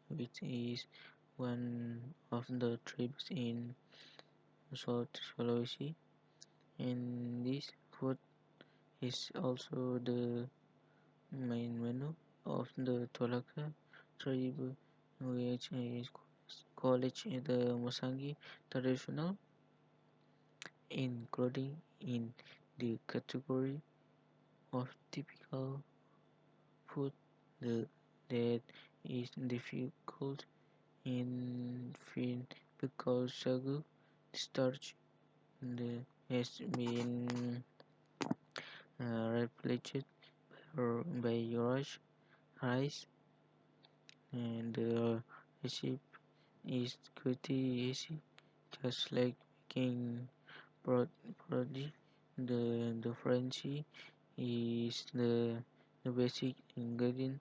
which is one of the tribes in South Sulawesi, and this food is also the main menu of the Tolaka tribe, which is called the Musangi traditional, including in the category of typical food the, that is difficult in Finn because sagu starch has been replaced by rice, and the recipe is quite easy, just like making brody. The French is the basic ingredient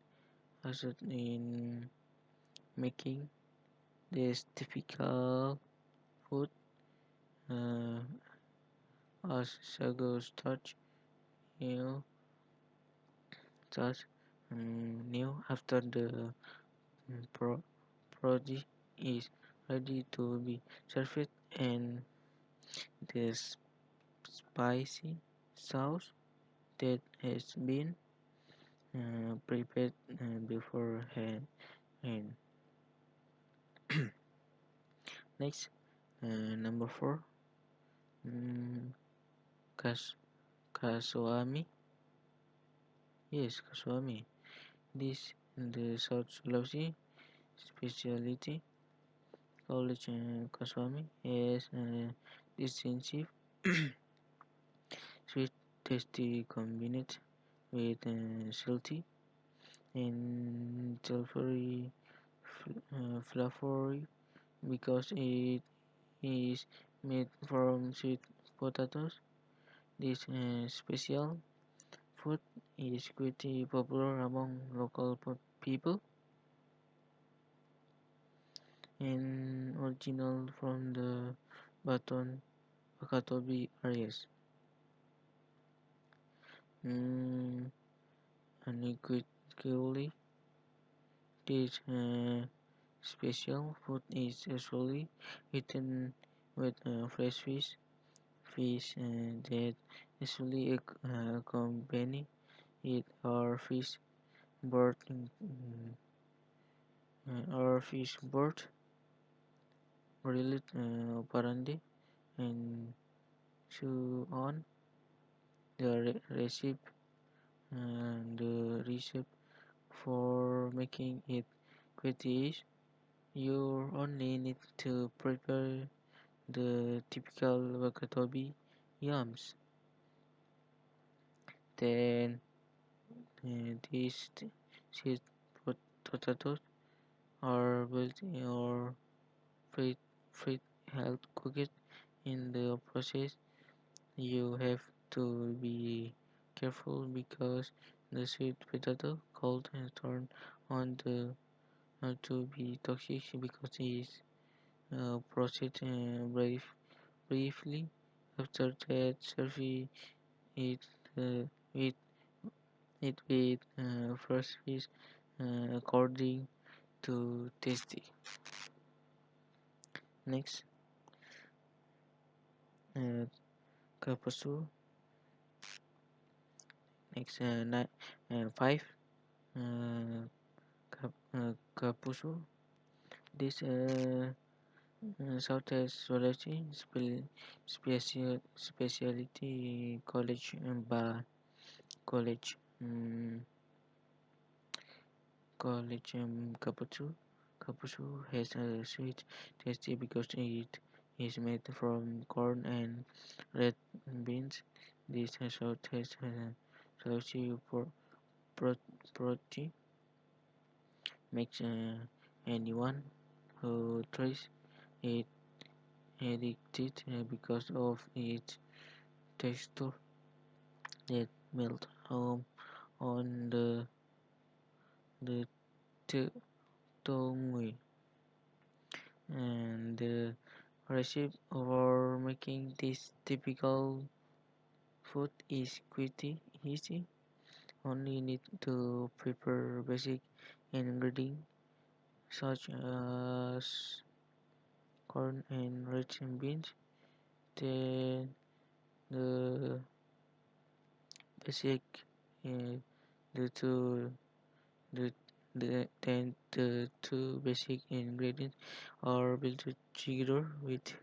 used in making this typical food uh, as sago starch. You starch new after the produce is ready to be served, and the spicy sauce that has been prepared beforehand. And next, number four, um, kas kaswami. Yes, kaswami. This the South Sulawesi specialty. College Kaswami is distinctive, sweet, tasty combined with salty and sulfury flavory because it is made from sweet potatoes. This special food is quite popular among local people and original from the Baton Wakatobi areas. Mm, Unequivocally, this special food is usually eaten with fresh fish that usually accompany it or fish board, grilled parande, and so on. The recipe for making it quite. You only need to prepare the typical wakatobi yams. Then these sweet potatoes are built or fried, fried held cooked. In the process, you have to be careful because the sweet potato cold and turn on the to be toxic because it is processed briefly. After that, serve it uh, with fresh fish according to tasty. Next, uh, kapusu. Next, five. Kapusu. This Southeast Sulawesi specialty college kapusu. Kapusu has a sweet tasty because it is made from corn and red beans. This Southeast Sulawesi protein makes anyone who tries it addicted because of its texture that melt on the tongue. And the recipe for making this typical food is quite easy. Only need to prepare basic ingredients such as corn and red beans. Then the basic uh, the two the the two basic ingredients are built together with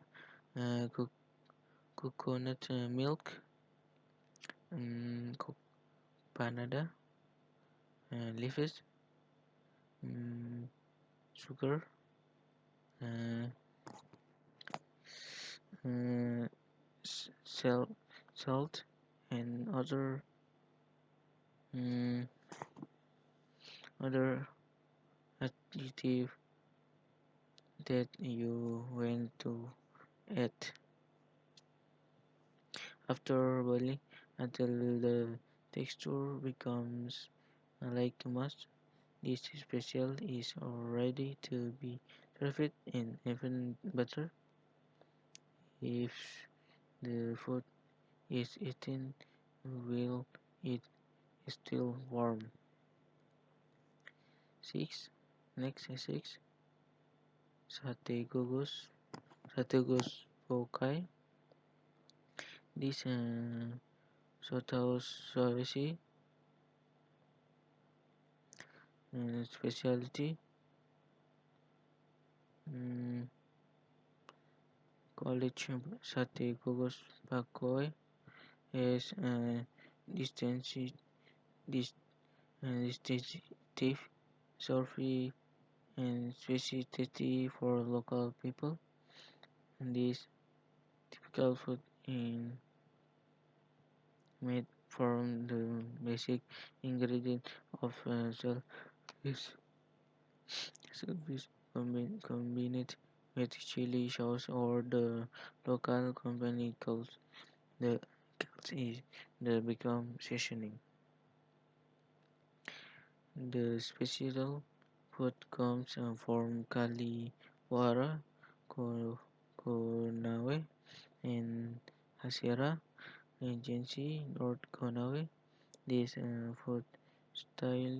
coconut milk, um, panada leaves, um, sugar, uh, uh, salt, salt, and um, other additive that you want to add. After boiling until the texture becomes like must, this special is ready to be served in even better if the food is eaten while it is still warm. 6. Next is 6. Sate gugus. Sate gugus pokai. This Sulawesi specialty um, college sate gugus pakoi is distinctive, distinctive, surfy and specificity for local people. And this typical food in made from the basic ingredient of service combined with chili sauce or the local company calls the calls is the become seasoning. The special food comes from Kaliwara, Konawe, and Hasira Regency, North Konawe. This food style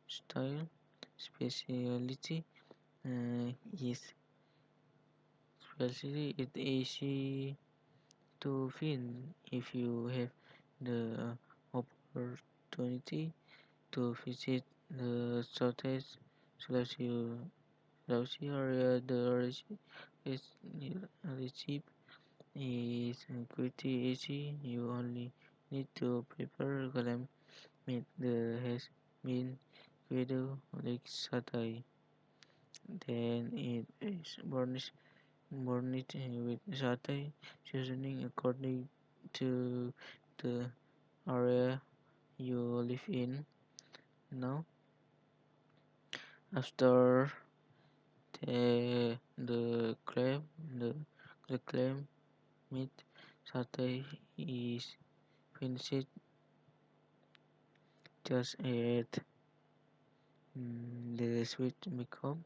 style speciality is especially it easy to find if you have the opportunity to visit the Southeast Sulawesi Sulawesi area. The recipe is pretty easy. You only need to prepare galam meat that has been cooked like satay. Then it is garnished with satay seasoning according to the area you live in. Now, after the the, the clam meat satay is finished, just add the sweet become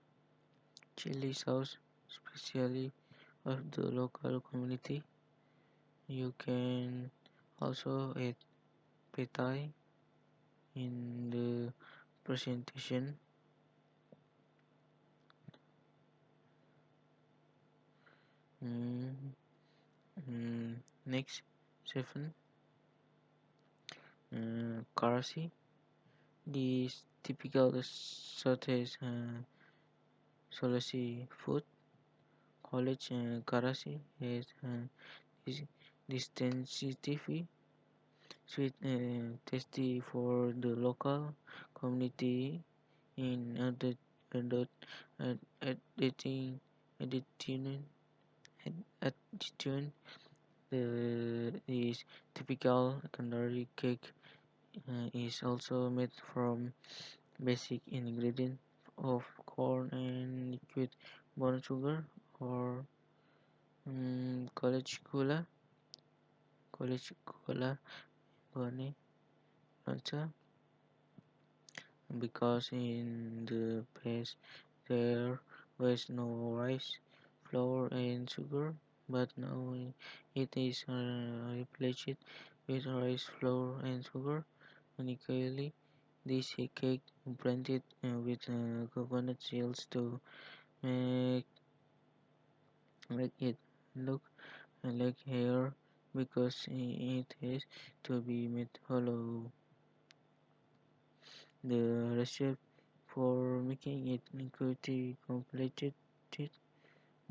chili sauce, especially of the local community. You can also add petai in the presentation. Mm, Next, 7. Karasi. This typical Southeast Sulawesi food. College Karasi is dis- distinctively sweet and tasty for the local community in adult editing editing addition. This typical Kandari cake is also made from basic ingredient of corn and liquid brown sugar or college cola, honey, matcha, because in the past there was no rice, flour, and sugar, but now it is replaced with rice, flour, and sugar. Unically, this cake blended with coconut shells to make make it look like hair because it has to be made hollow. The recipe for making it pretty complicated,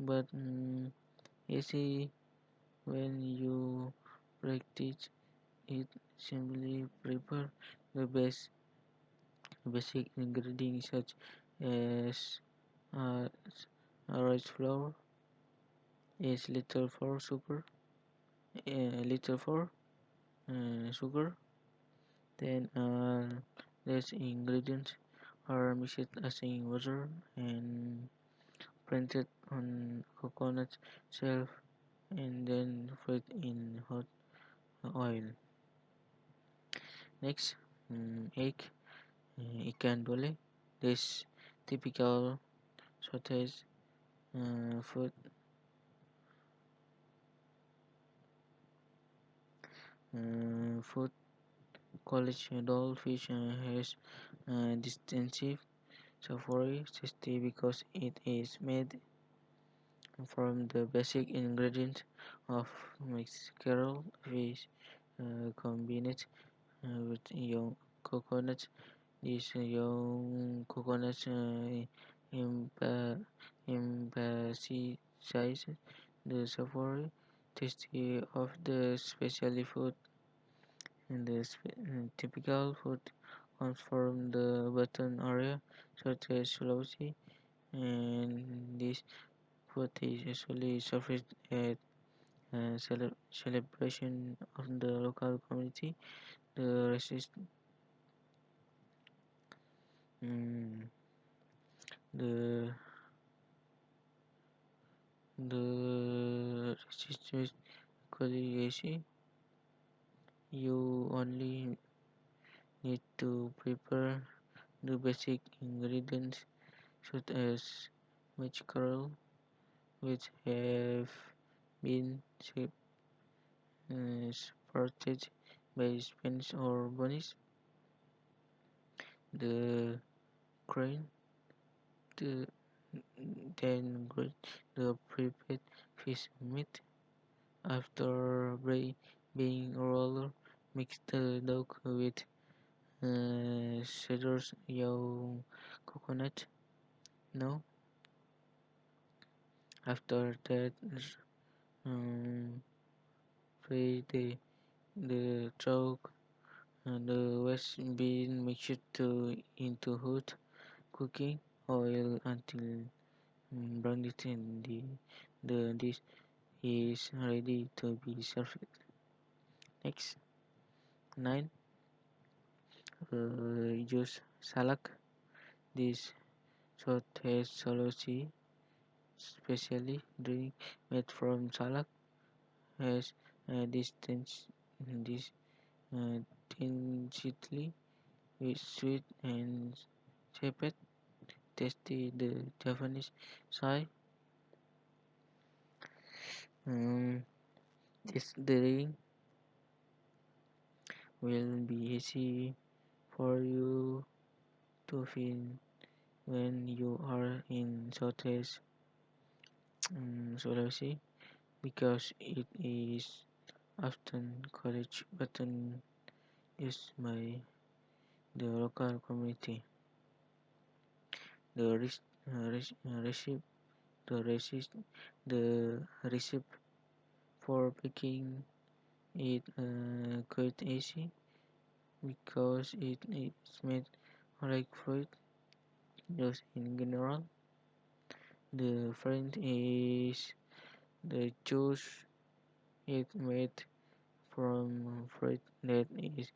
but easy when you practice it. Simply prepare the basic ingredients such as uh, rice flour, is little for sugar, little for sugar. Then these ingredients are mixed as in water and printed on coconut shell and then fried in hot oil. Next, egg, ikan dole. This typical Southeast food food college dollfish has distinctive savory tasty because it is made from the basic ingredients of mixed fish combined with young coconuts. These young coconuts emphasize the savory tasty of the specialty food. And the typical food comes from the Baton area, such as Sulawesi. and this food is usually served at celebration of the local community. The resist mm, the resistance qualification. You only need to prepare the basic ingredients such as mackerel, which have been supported by Spanish or bunnies, the crane, the, then grate the prepared fish meat. After being rolled, mix the dough with cedars, young coconut. No, after that, um, fry the chalk and the waste bean mixed to into hot cooking oil until brown it and the dish is ready to be served. Next, 9. Use salak. This short has solution, especially drink made from salak, has distance this densely with sweet and shepherd tasty the Japanese side. Um, this drink will be easy for you to find when you are in Southeast Sulawesi because it is often college button used by the local community. The recipe, the recipe, the recipe for baking it quite easy because it is made like fruit juice in general. The friend is the juice it made from fruit that is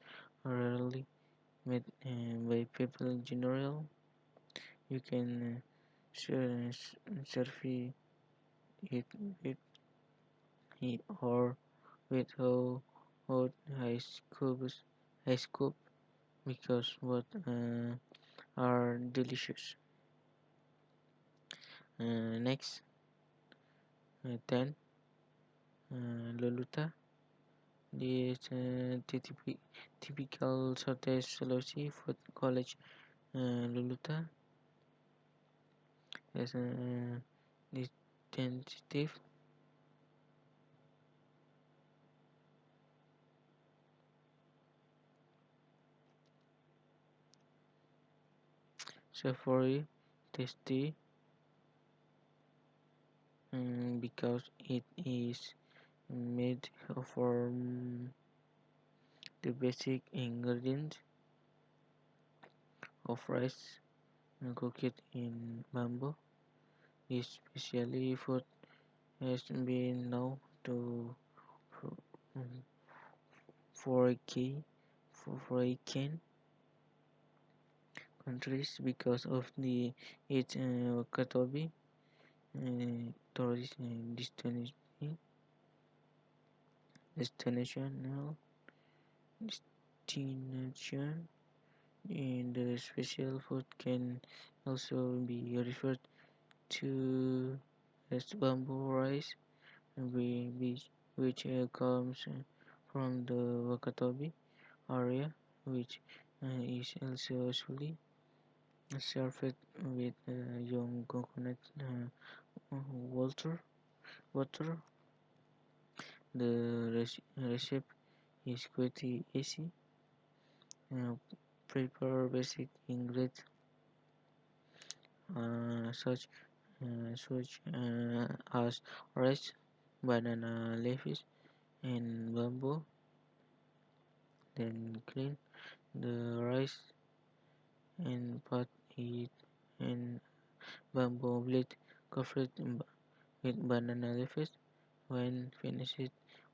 rarely made by people in general. You can serve it with it or with hot ice cube because both are delicious. Next, 10. Luluta. This typical Southeast Sulawesi food college Luluta has a distinctive savory, tasty because it is made from the basic ingredients of rice cooked in bamboo. This specially food has been known to for, foreign countries because of the its Katobi tourist destination destination. And the special food can also be referred to as bamboo rice, which comes from the Wakatobi area, which is also usually served with young coconut water. Water. The recipe is quite easy. Uh, Prepare basic ingredients such as rice, banana leaves, and bamboo. Then clean the rice and put it in bamboo blade covered with banana leaves. When finished,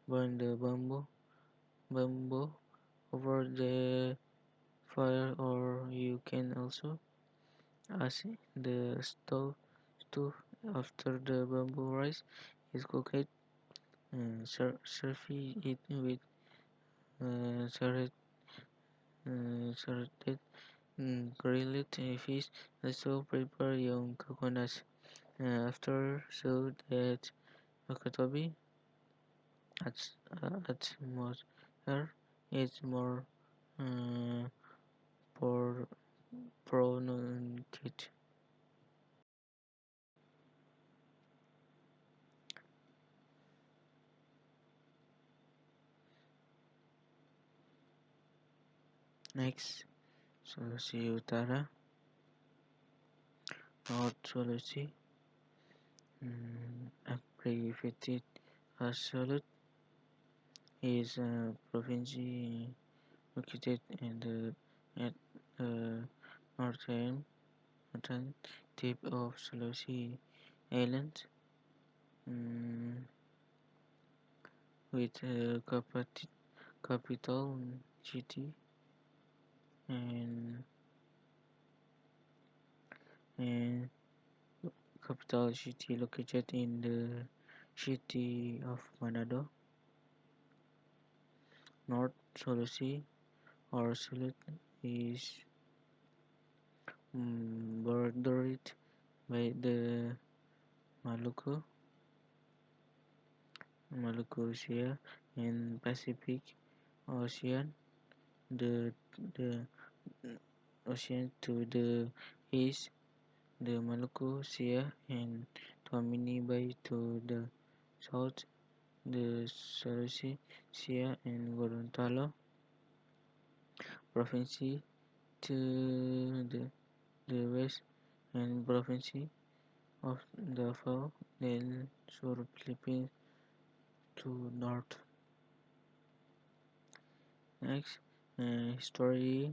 burn the bamboo over the fire, or you can also ask the stove after the bamboo rice is cooked. Serve it with salted grilled fish. Also prepare young coconuts. After so that wakatobi atmosphere is more uh, por pronounced. Next, Sulawesi Utara, North Sulawesi, abbreviated as Sulut, is a province located at the northern tip of Sulawesi Island, um, with a capital city and, and capital city located in the city of Manado. North Sulawesi or Sulut is bordered by the Maluku, Maluku Sea and Pacific Ocean. The the ocean to the east, the Maluku Sea and Tuamini Bay to the south, the Sulawesi Sea and Gorontalo Province to the west, and Province of Davao del Sur Philippines to north. Next, history,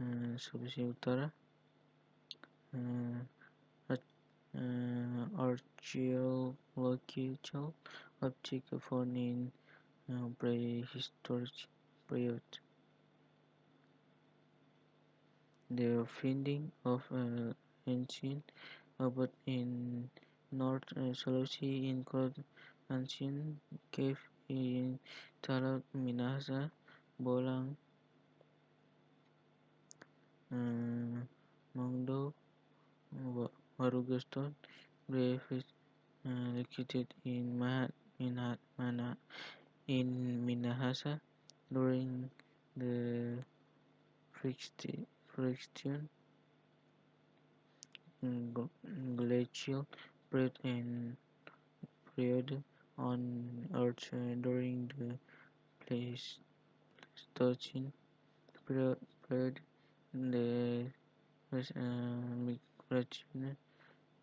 Sulawesi Utara, uh, archaeological object found in prehistoric period. The finding of ancient abode in North Sulawesi include ancient cave in Talat Minahasa, Bolang, Mongdo, Warugaston, grave located in Minahasa during the Friction glacial period on Earth during the Pleistocene period. The migration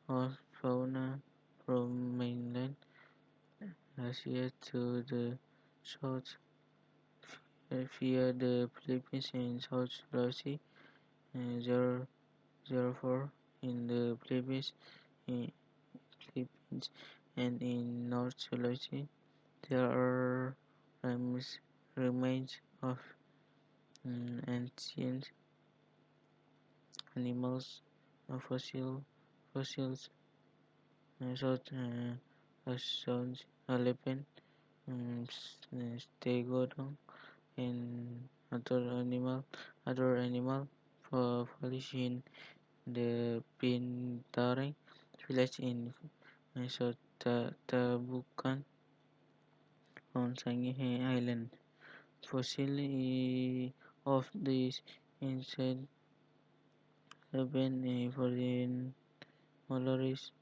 of fauna from mainland Asia to the south via the Philippines and South Sulawesi. There, therefore, in the Philippines and in North Sulawesi, there are remains of ancient animals, fossils, such as stones, elephant, stegodon, and other animal foliage in the Pintareng village in Tabukan on Sangihe Island. Fossils of these insects have been foreign molars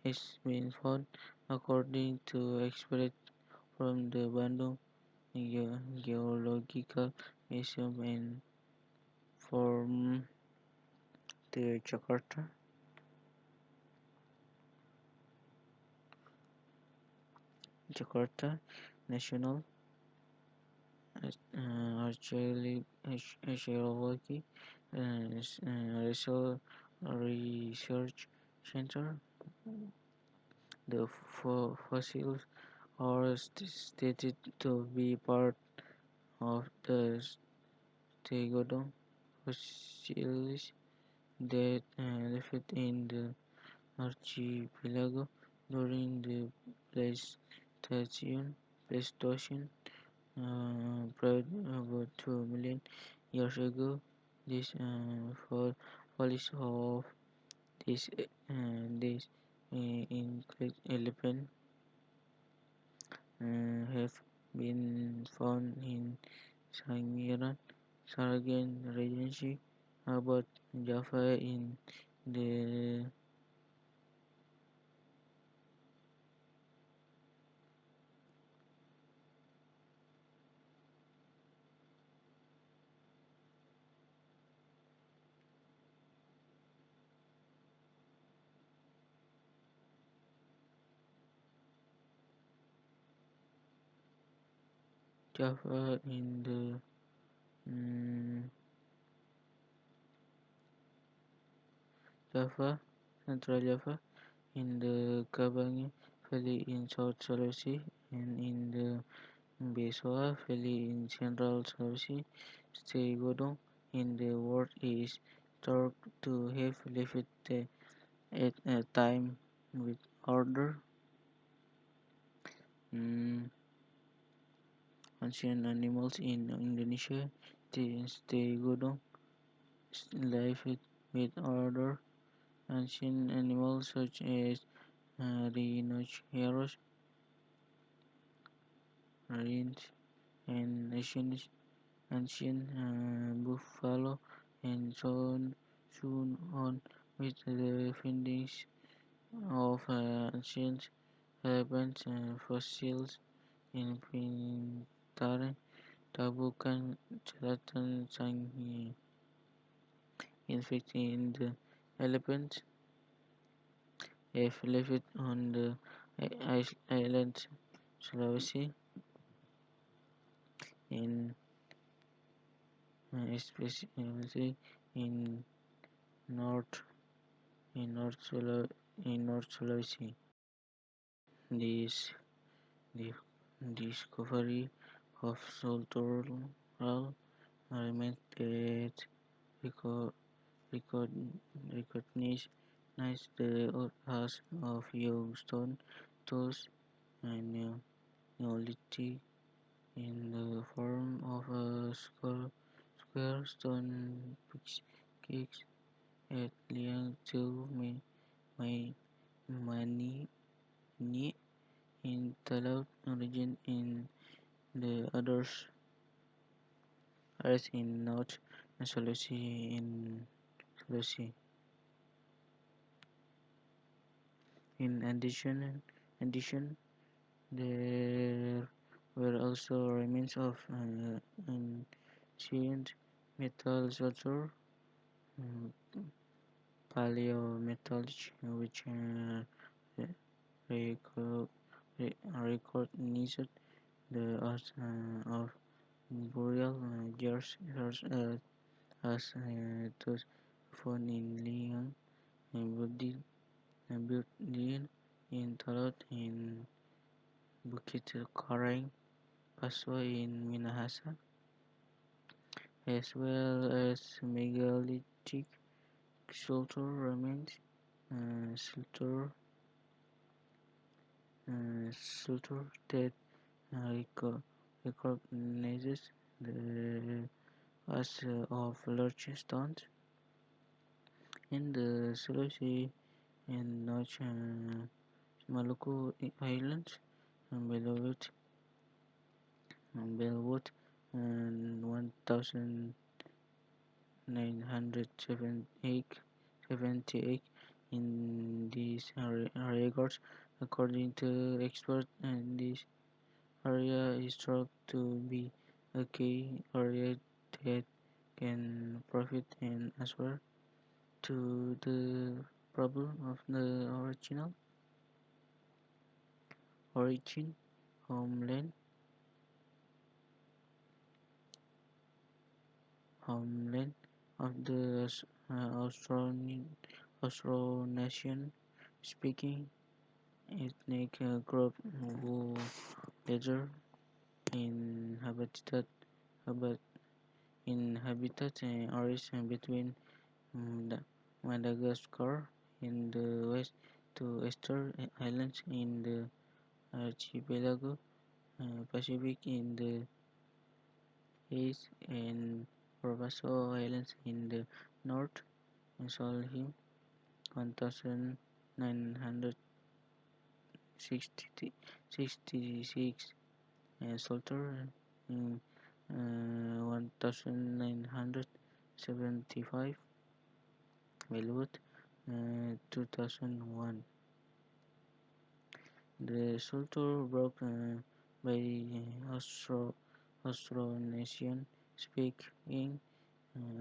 has been found according to experts from the Bandung Geological Museum and from the Jakarta National Archaeology Research Center. The fossils are stated to be part of the Stegodon fossils that lived in the archipelago during the Pleistocene, about 2 million years ago. These fossils of this include elephant have been found in Sangiran, Saragen Regency, about Java in the Java in the Java, Central Java, in the Kabangi Valley in South Sulawesi, and in the Besoa Valley in Central Sulawesi. Stegodon in the world is thought to have lived at a time with order. Mm, Ancient animals in Indonesia. The Stegodon lived with order. Ancient animals such as rhinoceros, rhines, and ancient buffalo, and soon on with the findings of ancient elephant fossils in Pintaran, Tabukan, Selatan, Changi. In fact, in the elephants have lived on the island Sulawesi, in especially in north in North Sulawesi. This the discovery of sultural remains that record, record, recognize the as of young stone tools and Neolithic in the form of a square stone cakes at Liang to Mani in Talau region in the others as in North Sulawesi in Sulawesi. In addition, there were also remains of ancient metal structure, um, paleometallurgy, which reco- recognized the art of burial jars as those found in Liang and Budin in Talat in Bukit Karang, Paswa in Minahasa, as well as megalithic sculpture remains, sculpture, that recognizes the as of large stones in the Sulawesi and North Maluku Islands, and Bellwood, and 1978 in these records. According to experts, and this area is thought to be a key area that can profit and answer to the problem of the origin homeland homeland of the Austronesian speaking ethnic group who later inhabited habitat areas between Madagascar in the west to Easter Islands in the archipelago Pacific in the east and Barbados Islands in the north. And saw him 1966 Salter in 1975 Melwood 2001. The Salter broke by Austronesian speaking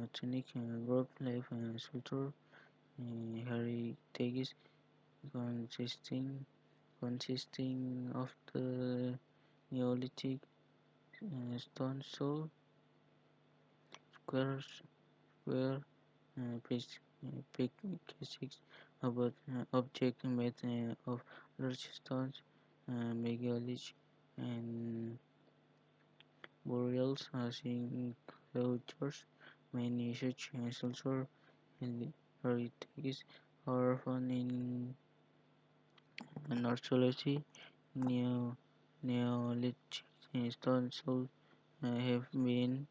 ethnic group life Salter heritage consisting of the Neolithic stone soul square pickaxes about object made of large stones, megalith, and burials enclosures. Many such cultural heritages are found in North Sulawesi. Neo Neolithic stone souls have been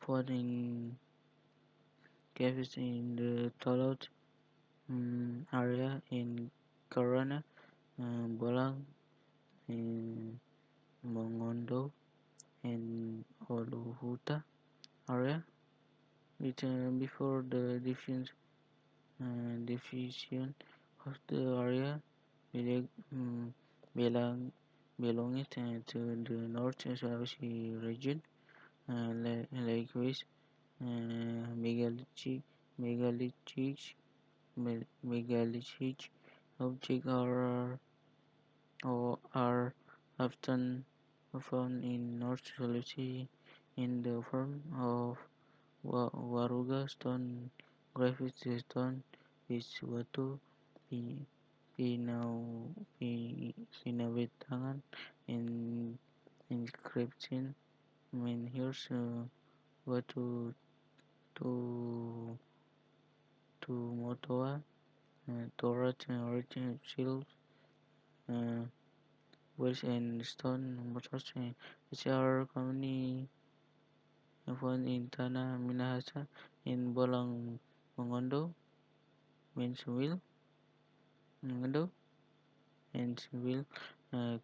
found in caves in the Talat area in Karana, Bolang, in Mongondo, and Oluhuta area. Before the division of the area beleg- um, belong, belonged to the North Sulawesi region. Likewise, megalithic, megalithic objects are often found in North Sulawesi in the form of waruga stone, graffiti stone, batu, pi- pinau, pinawetangan, and inscription. Here's watu to Motoa, Torah, origin shields, uh, wheels and stone motors, which are commonly found in Tanah Minahasa in Bolang Mongondo, means wheel, Mongondo, and wheel,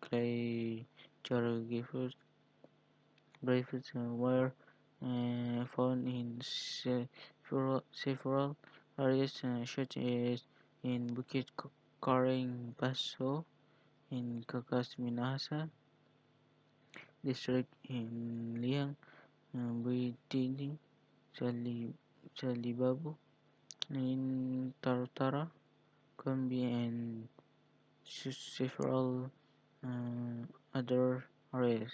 clay geographers were found in several areas such as in Bukit Karing Baso in Kakas Minahasa district in Liang, Buitini, Salibabu in Tartara, Kombi and several other areas.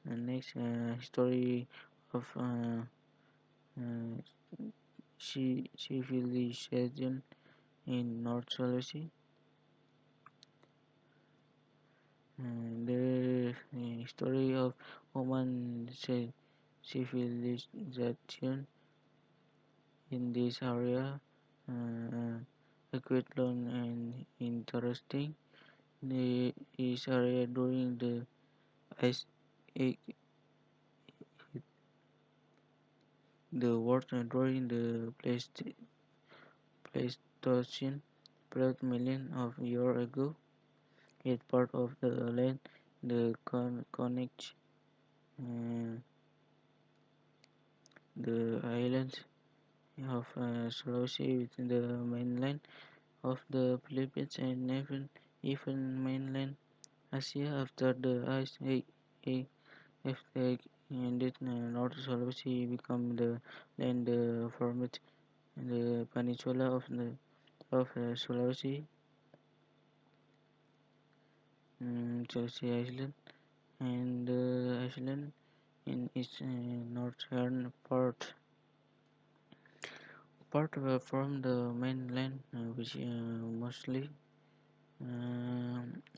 And next, history of uh, civilization in North Sulawesi. The story of human civilization in this area quite long and interesting. This area during the ice age, the world during the Pleistocene, 12 million of years ago, is part of the land the connects uh, the islands of Sulawesi with the mainland of the Philippines and even mainland Asia after the age ended. North Sulawesi became the land formed the peninsula of Sulawesi, Sulawesi Island, and the island in its northern part from the mainland, which mostly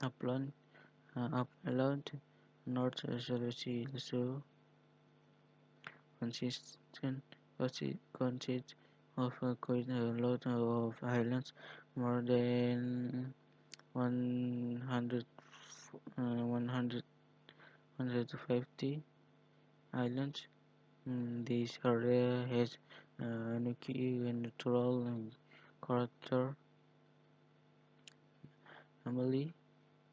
upland. North Sulawesi also consistent consists of quite a lot of islands, more than 100, 100 150 islands. This area has unique natural character, namely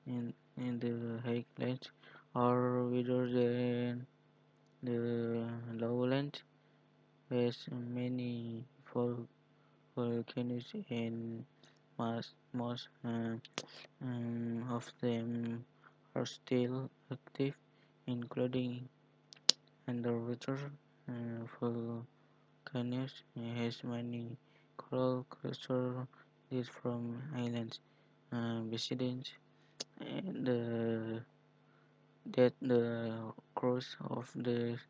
in the highlands are wider than the lowlands, has many volcanoes and most of them are still active, including underwater volcanoes has many coral clusters from islands residents and that the coast of this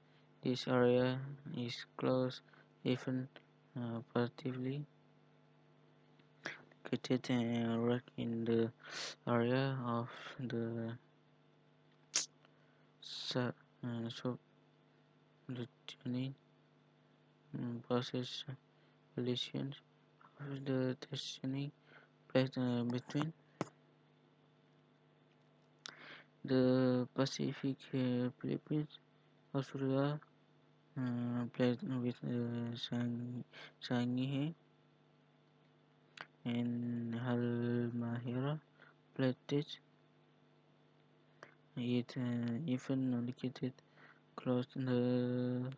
area is close, even partially located right in the area of the subduction process relations of the tensioning plate between the Pacific Philippines, Australia, plate with Sangihe and Halmahera plates. It even located close to the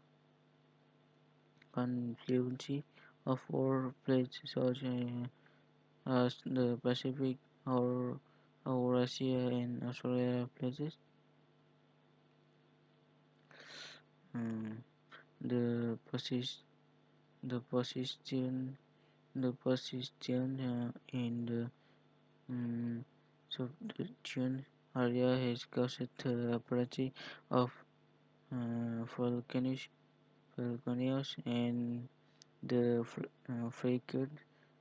confluence of four plates such as the Pacific or Eurasia and Australia places. Um, the position, the position, the position in the subduction area has caused the appearance of volcanoes and the frequent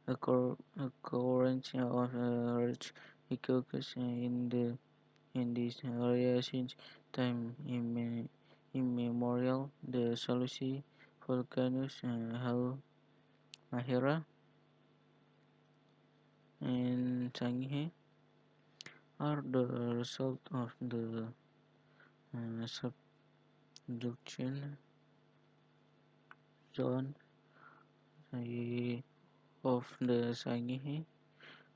occurrence of large earthquakes in this area since time immemorial. The Sulawesi volcanoes, Halmahera and Sangihe, are the result of the subduction zone of the Sangihe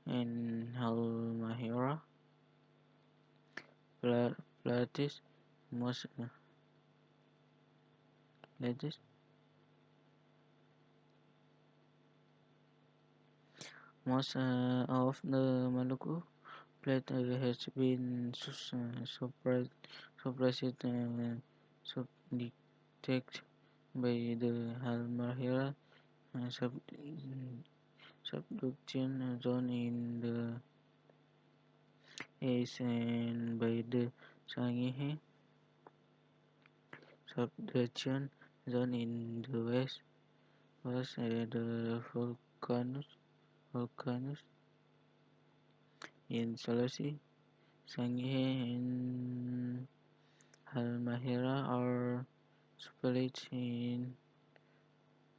and Halmahera plateaus. Most plateaus, most of the Maluku plate has been suppressed subdetected by the Halmahera subduction zone in the east and by the Sangihe subduction zone in the west. Was the volcanoes in Sulawesi, Sangihe, and Halmahera are split in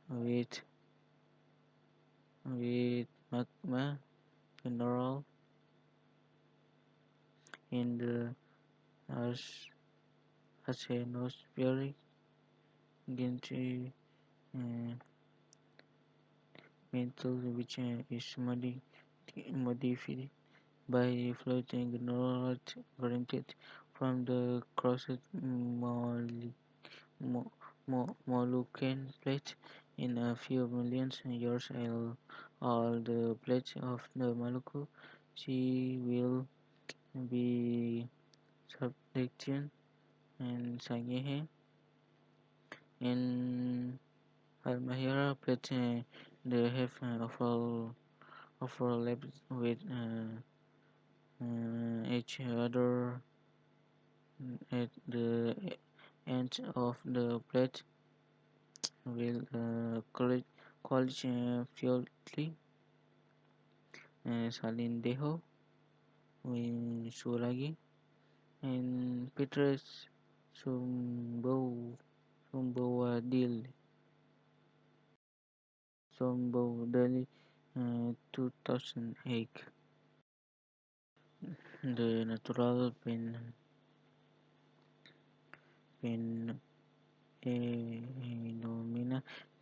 with magma mineral in the asthenospheric gantry mantle, which is modified by floating mineral granted from the crossed Moluccan plate. In a few million years, all the plates of the Maluku Sea will be subduction and Sangihe and Halmahera plates they have overlapped with each other at the ends of the plate will college Fiolti, Salindejo, Winsulagi, and Petrus Sumbo Sumbowadil Sumbodali 2008. The natural phenomena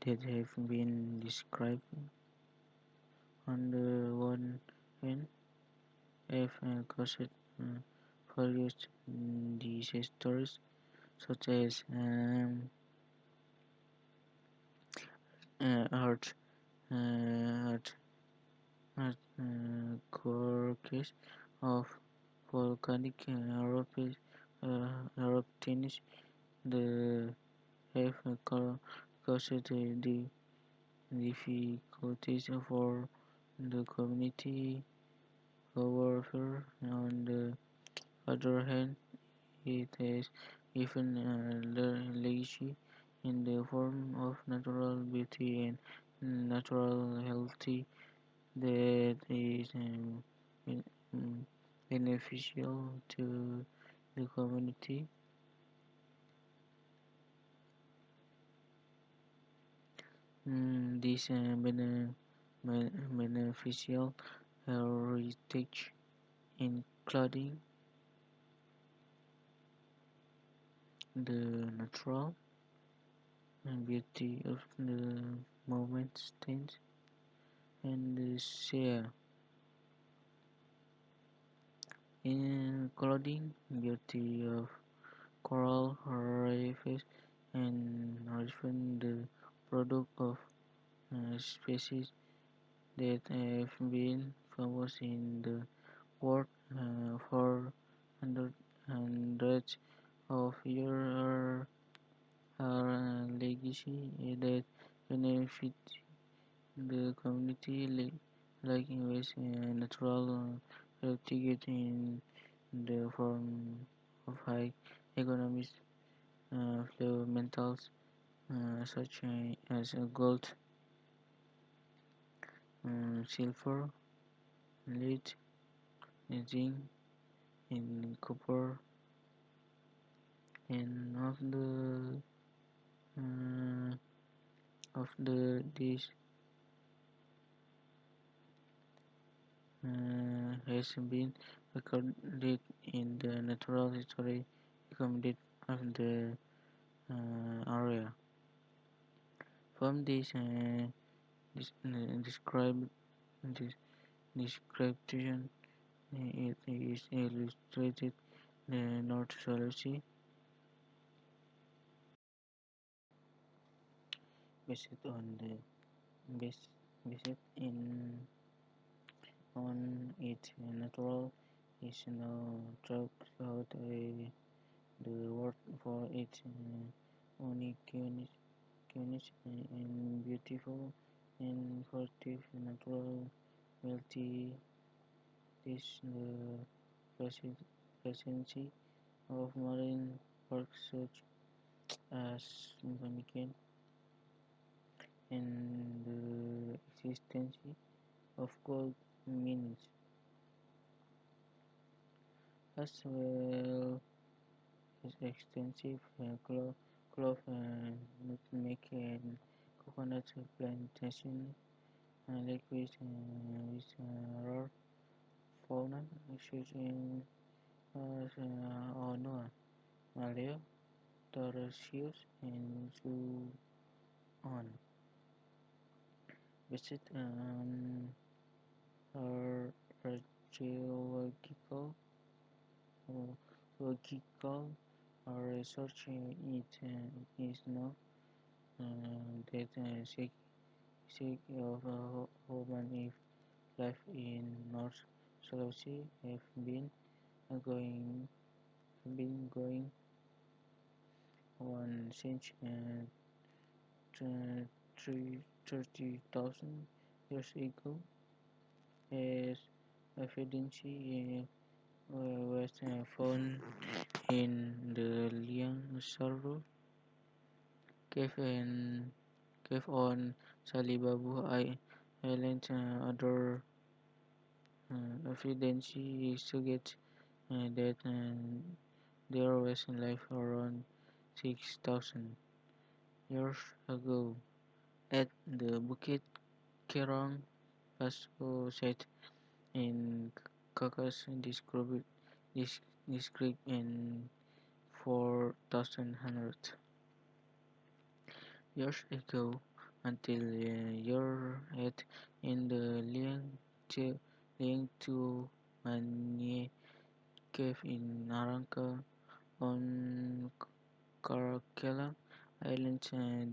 that have been described on the one hand have caused various disasters such as earth, earth, quirks of volcanic eruptions that have caused the difficulties for the community. However, on the other hand, it has given legacy in the form of natural beauty and natural healthy that is beneficial to the community. This beneficial heritage, including the natural beauty of the mountains and the sea, including beauty of coral reefs and often the product of species that have been famous in the world for hundreds of years are a legacy that benefit the community like invest in natural heritage in the form of high economic fundamentals such as gold, silver, lead, zinc, and copper, and uh, of the this has been recorded in the natural history accumulated of the area. From describe, this description, it is illustrated the North Sulawesi based on the based, based in on its natural is now throughout the world for its uniqueness and beautiful and furtive natural wealthy. This presence of marine parks such as Mozambique and the existence of gold mines, as well as extensive cloth and nutmeg and coconut plantation, liquids with rare fauna such as Ono, Maleo, Taurasius, and so on. Visit archaeological logical research it is now that seek of human life in North Sulawesi have going going on since 30,000 years ago, as evidence was found in the Liang Saru cave and cave on Salibabu Island. Other evidence suggests that there was life around 6,000 years ago. At the Bukit Kerong Paso site in Caucasus described in 4,100 years ago until year 8 in the Liangtu Manye cave in Naranka on Karakela Island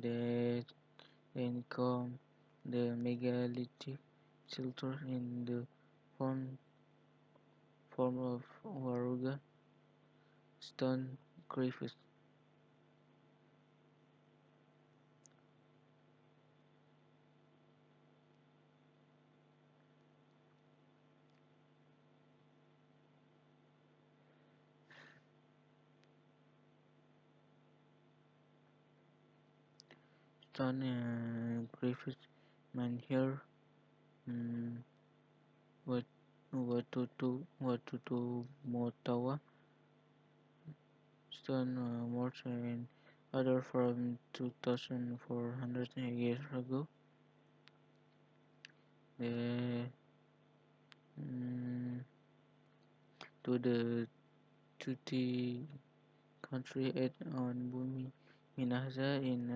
that then come the megalithic shelter in the form, form of Waruga stone griffiths. Stone griffiths Manhir um, Watutu Motawa stone mortar and other from 2,400 years ago. The um, to the Tuti country at on Bumi Minahasa in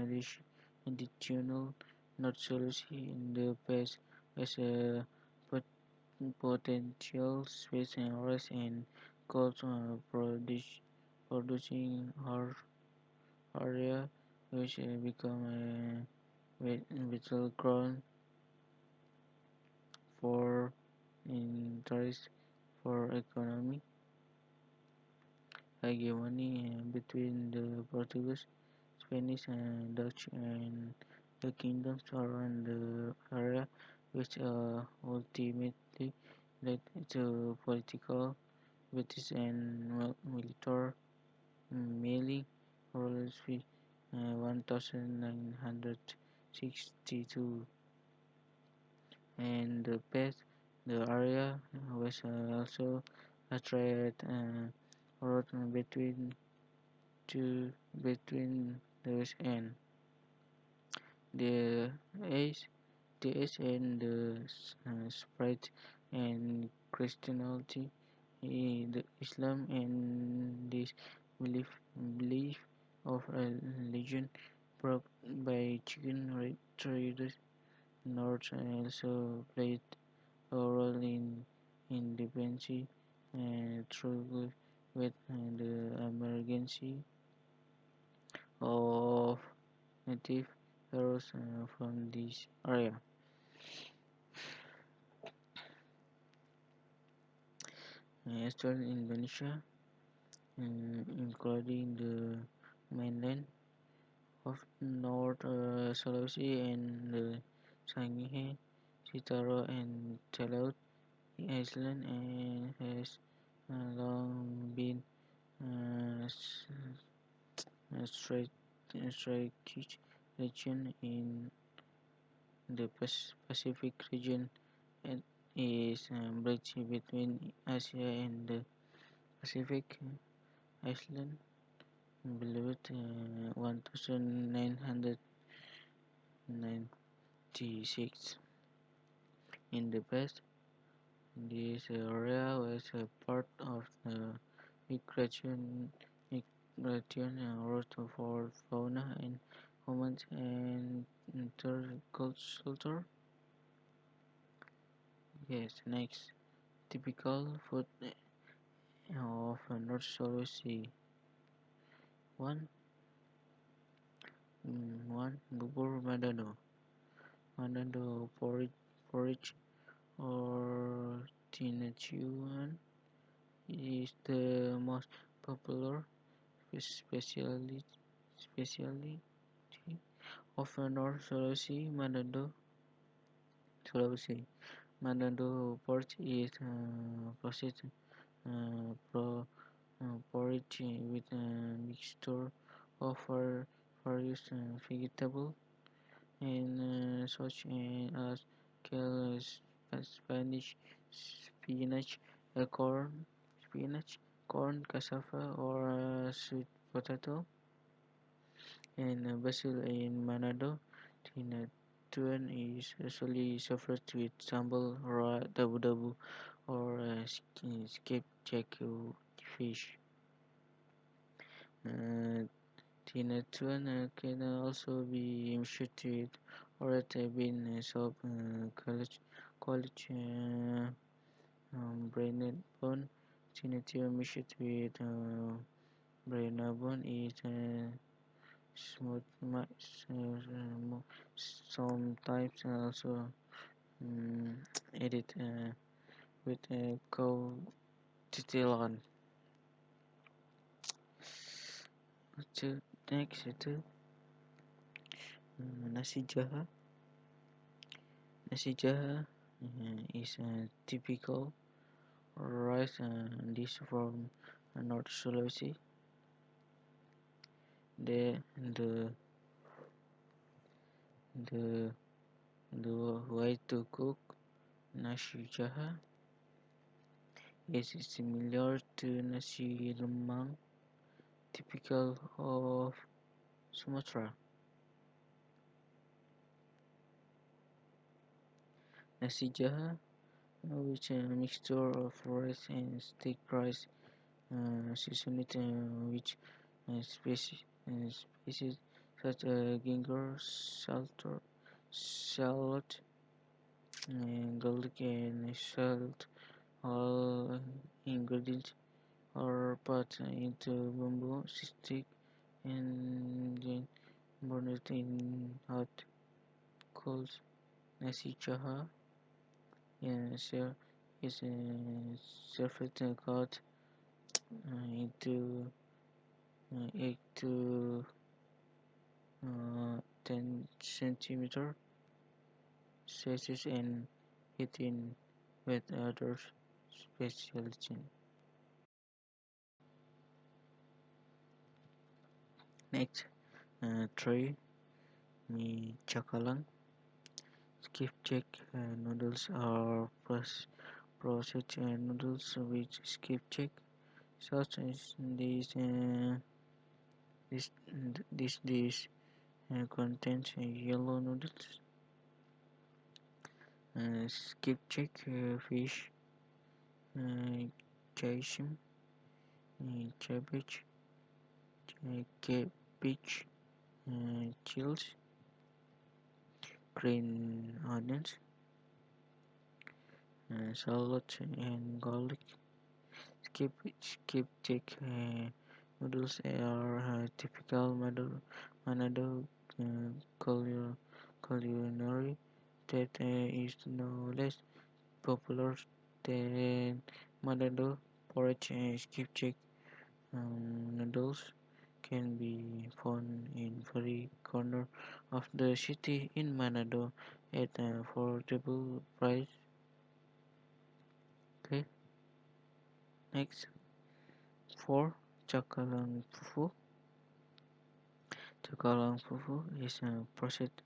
additional North Sulawesi in the past as a potential space and rest and cold producing area which become a vital ground for interest for economic hegemony between the Portuguese, Spanish, and Dutch and the kingdoms around the area, which ultimately led to political, British, and military melee rulers with 1962 and the past. The area was also a trade route between the West and the East, and the spread and Christianity, the Islam and this belief of religion brought by chicken traders North also played a role in independence and struggle with the emergence of native heroes from this area. Eastern Indonesia, including the mainland of North Sulawesi and the Sangihe, Sitaro and Talaut Iceland and has long been a strategic region in the Pacific region and is bridge between Asia and the Pacific. Iceland built 1996 in the past. This area was a part of the migration route for fauna and humans and intercultural. Yes, next typical food of North Sulawesi. One, one bubur madano. Madano porridge or tinachuan is the most popular specialty of North Sulawesi. Manado porridge is processed uh, porridge with a mixture of various vegetables and such as kale, spinach, corn, cassava, or sweet potato, and basil in Manado. Tinatuan is usually served with sambal, raw dabu-dabu, or skipjack fish. Uh, Tinatuan can also be mixed with red bean soup, college brained bone. Tinatuan mixed with brain bone is smooth. Sometimes also edit with cow titilan. To next itu nasi jaha. Nasi jaha is a typical rice dish from North Sulawesi. The the the way to cook nasi jaha is similar to nasi lemang, typical of Sumatra. Nasi jaha, which is a mixture of rice and steak rice, seasoned with species such as ginger, shallot, garlic, and salt. All ingredients are put into bamboo stick and then burned in hot coals. Nasi jaha is served cut into 8 to 10 centimeter sizes and eaten with other specialties. Next, 3. Mi cakalang. Skipjack noodles are processed noodles with skipjack sauce. This, this dish contains yellow noodles, skipjack fish, chashim, cabbage, chills, green onions, shallot, and garlic. Skipjack noodles are typical Manado culinary that is no less popular than Manado porridge. Skipjack noodles can be found in every corner of the city in Manado at an affordable price. Okay, next, 4. Cakalang fufu. Cakalang fufu is a processed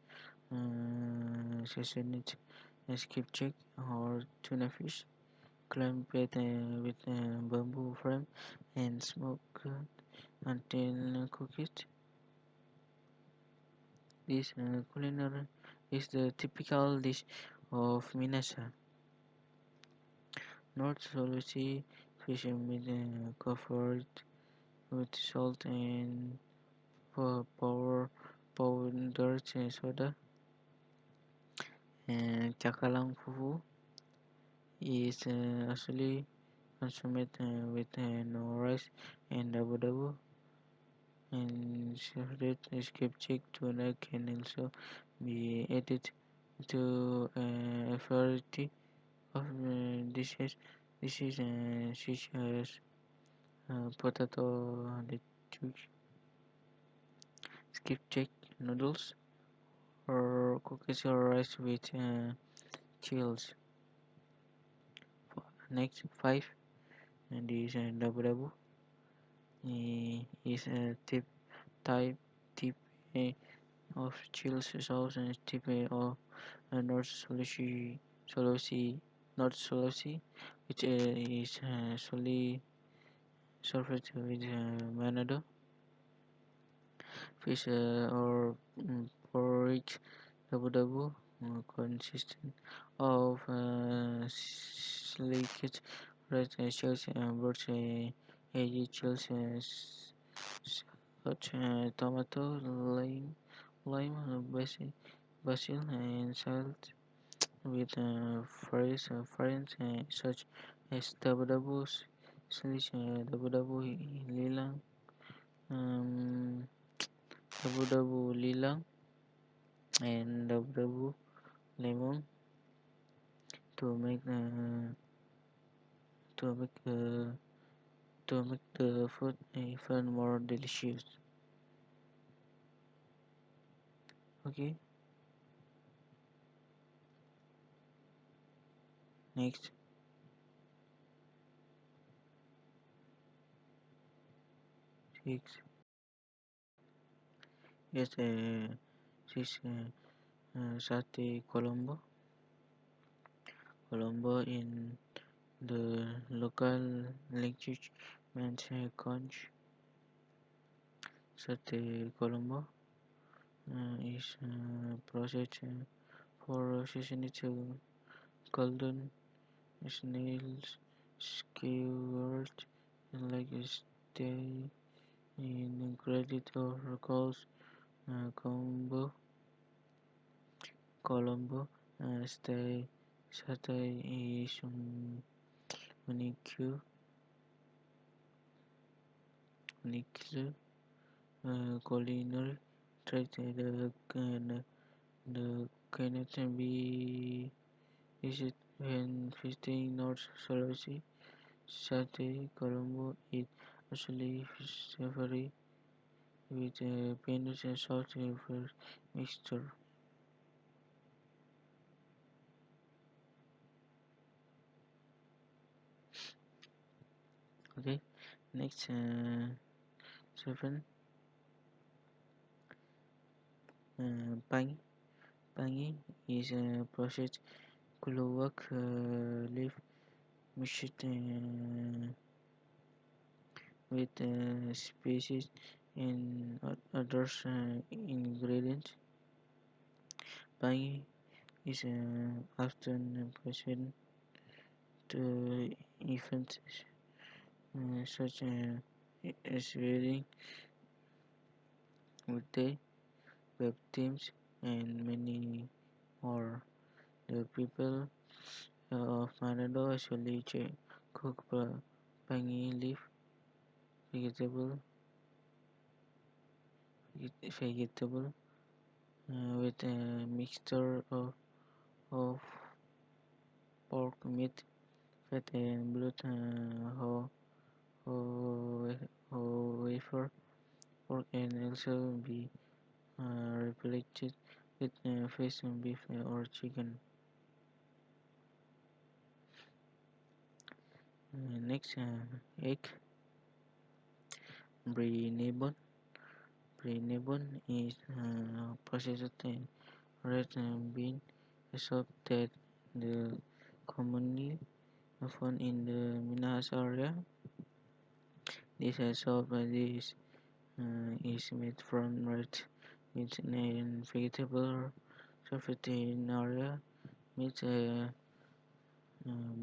seasoned skipjack or tuna fish clamped with a bamboo frame and smoked until cooked. This culinary is the typical dish of Minasa, North Sulawesi. Fish meat covered with salt and powdered soda. And cakalang fufu is actually consumed with no rice and dabu-dabu, and shredded skipjack tuna can also be added to a variety of dishes. Dishes such as potato lettuce, skipjack noodles, or cookies or rice with chills. Next, 5, and this dabu-dabu. is a type type A of chili sauce and type A of North North Sulawesi, which is solely served with Manado fish or porridge. Dabu consistent of silicate red shells and birds egg shells such tomato, lime, basil and salt with friends such as dabu slash dabu lilang, um, dabu lilang and dabu lemon to make to make uh, to make the food even more delicious. Okay, next 6 yes, six Sate Colombo in the local language means conch. Sate Colombo is processed for seasoning to golden snails skewered like a stay in credit or calls Colombo stay satay is unique unique culinary trait the cannot be visited when visiting North Sulawesi. Satay Colombo is actually savory with peanuts and salt flavor mixture. Okay, next 7 Pangi. Pangi is processed Kulowak leaf mixed with spices and other ingredients. Pangi is often present to events such as wedding, birthday, web teams, and many more. The people of Manado usually cook pangi leaf vegetable vegetable with a mixture of pork meat, fat and blood, wafer pork can also be replaced with fish and beef or chicken. Next, egg brinebon. Brinebon is processed red bean soup that the commonly found in the Minas area. This soup is made from red meat and vegetable served in area meat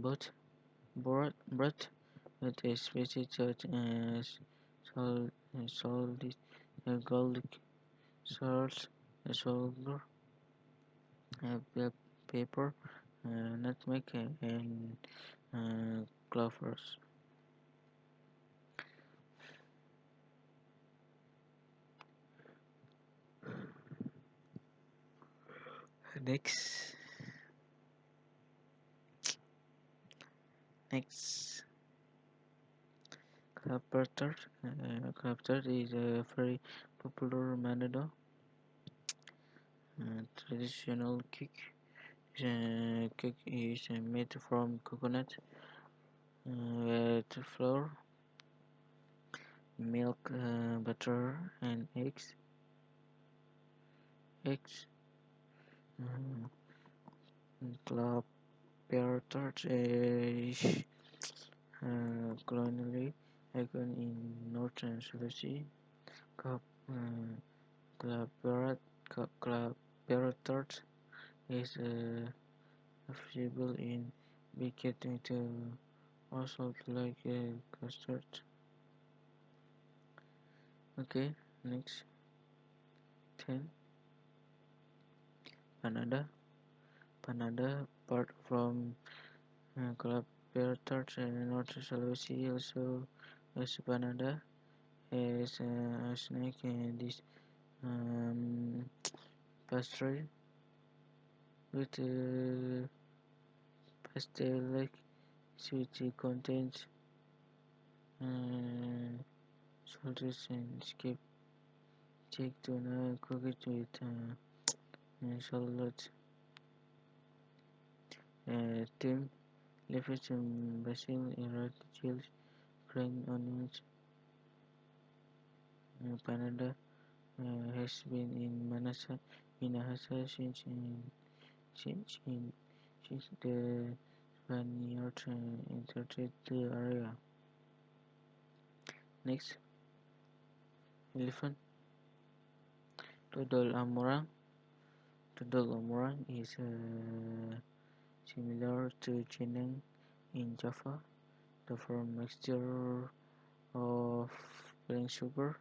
both broth with a spicy such as salty garlic, salt, sugar, pepper, nutmeg, and cloves. Next, next, crab tart is a very popular Manado traditional cake. Cake is made from coconut, wet flour, milk, butter, and eggs, um, club pear tart is colonially icon in northern Sulawesi. Club, uh, club pear tart is available in biscuit with also like custard. Okay, next 10. Panada. Panada, apart from club pear tart and North Sulawesi, also as panada as a snack and this um, pastry with pastel-like sweet contains uh, salted and skip check tuna cooked with salad, thyme, leaves, basil, red chilies, green onions. Panada has been in Minahasa since the Spaniards entered the area. Next, elephant. Dodol Amorang. Dodol Amorang is similar to jenang in Java. The firm mixture of plain sugar,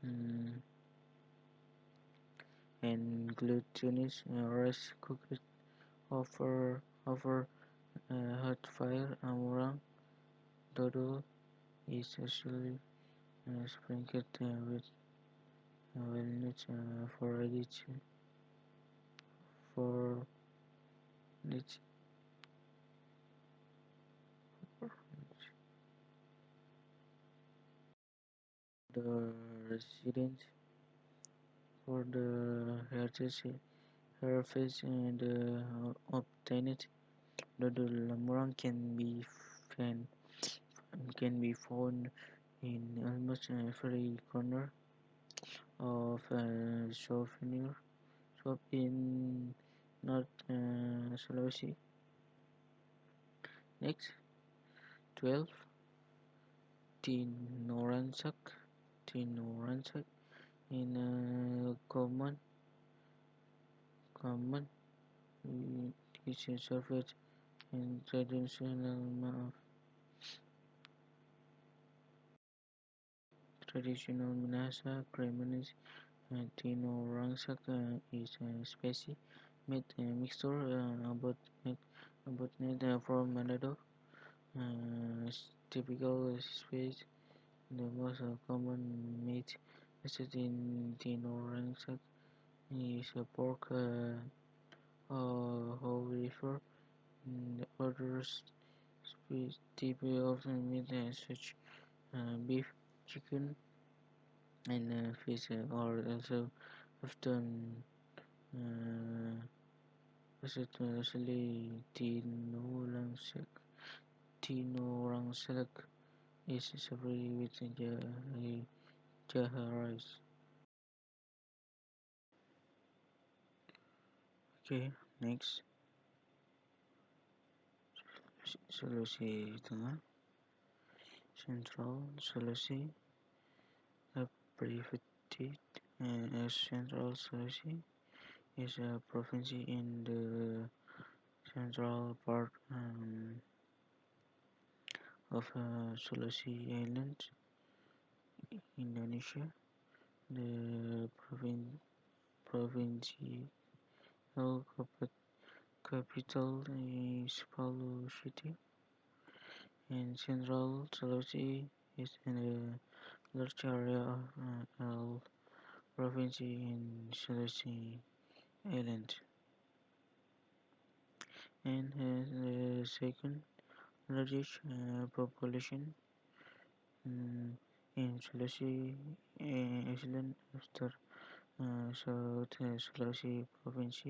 mm, and glutinous rice cooked over hot fire. Amorang dodol is usually sprinkled with walnuts for rich the residents for the heritage and obtained. The lamurang fan, can be found in almost every corner of a souvenir shop in North Sulawesi. Next, 12. Tinoransak. Tinoransak in common is served in traditional Minasa creaminess. Tinoransak is a spicy meat mixture about made from Manado. Typical spice. The most common meat used in Tinoransak is pork or whole liver. The other type of meat such beef, chicken, and fish are also often especially Tinoransak is savory with Jaha rice. Okay, next, Sulawesi Tengah, Central Sulawesi, abbreviated as Central Sulawesi, is a province in the central part of Sulawesi Island, Indonesia. The provincial capital is Palu City, and Central Sulawesi is in a large area of province in Sulawesi Island, and has the second largest population in Sulawesi Island after South Sulawesi province.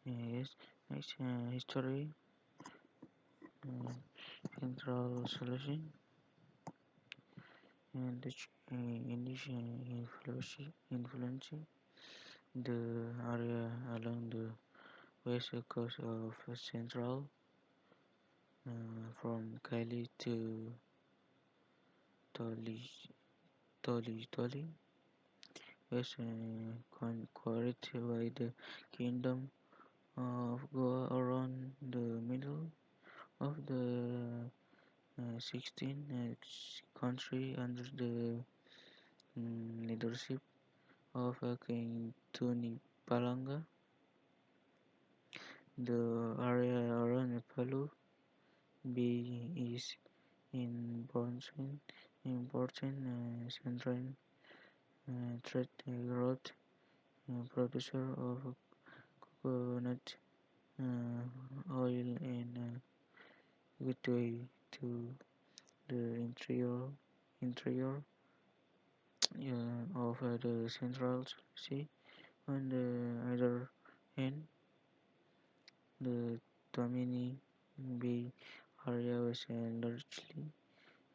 Yes, next history. Central solution and influencing the area along the west coast of Central, from Cali to Toli, Toli, was conquered by the kingdom of Goa around the middle of the 16th century under the leadership of King Tuni Palanga. The area around Palu Bay is important central trade route, producer of coconut oil and gateway to the interior of the Central Sea. On the other hand, the Tammany Bay area was largely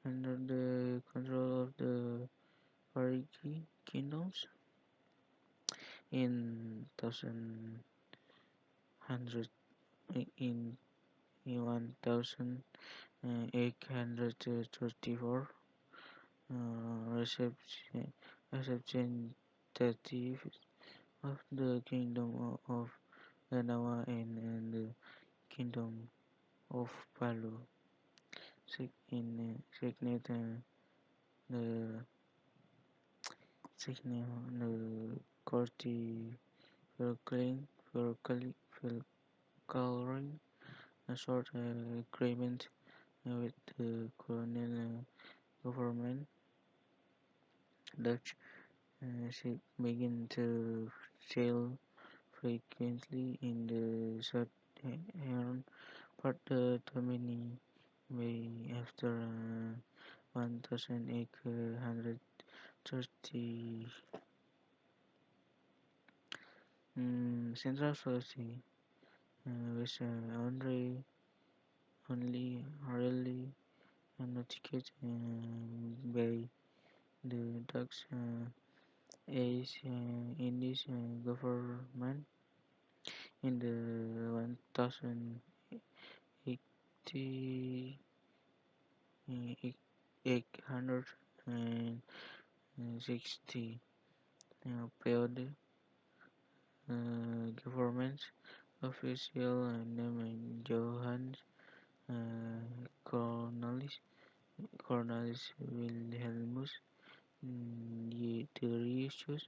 under the control of the Parigi kingdoms. In 1100, in 1834, representatives of the Kingdom of Ganawa and the Kingdom of Palu signed the Corti Falkland a short agreement with the colonial government. Dutch ships began to sail frequently in the southern part of Tammany Bay after 1830. Central Sulawesi was only rarely notified by the Dutch East Indies government in the 1860 period. Government official named Johannes Cornelis Wilhelmus Dieterius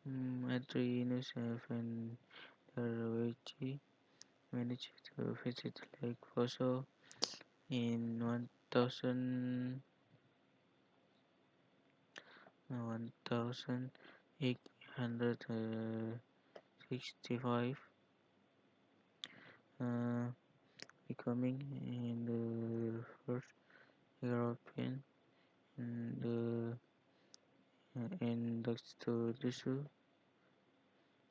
Adrianus van der Weyden managed to visit Lake Fosso in 1865, uh, becoming the first European and to do so.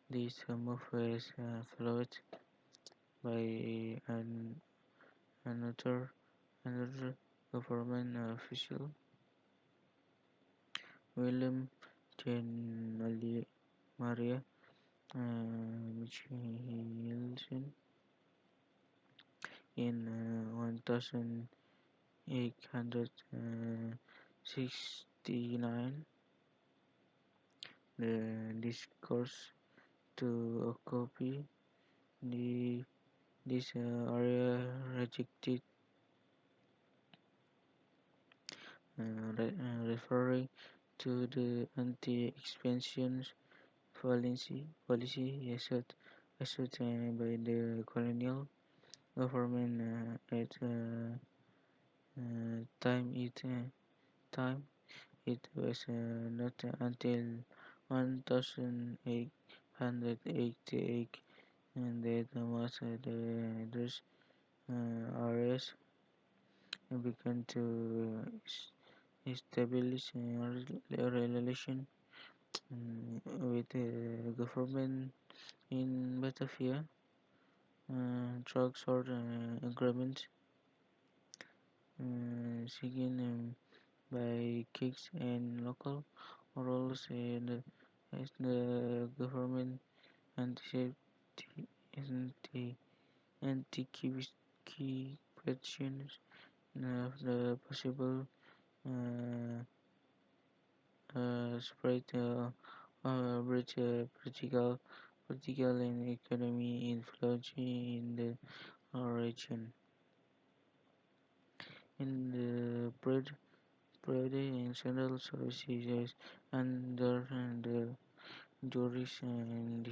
This move was followed by another government official, William Jean Maria Michelson, in 1869. The discourse to occupy the this area rejected, referring to the anti-expansion policy asserted by the colonial government at time. Time it was not until 1888 and that most of those areas began to establish a relation with the government in Batavia through short agreements. Second, by kicks and local roles as the government anti anti anti-questions of the possible uh, spread breach political and economic influence in the region. In the private and central services under the juris and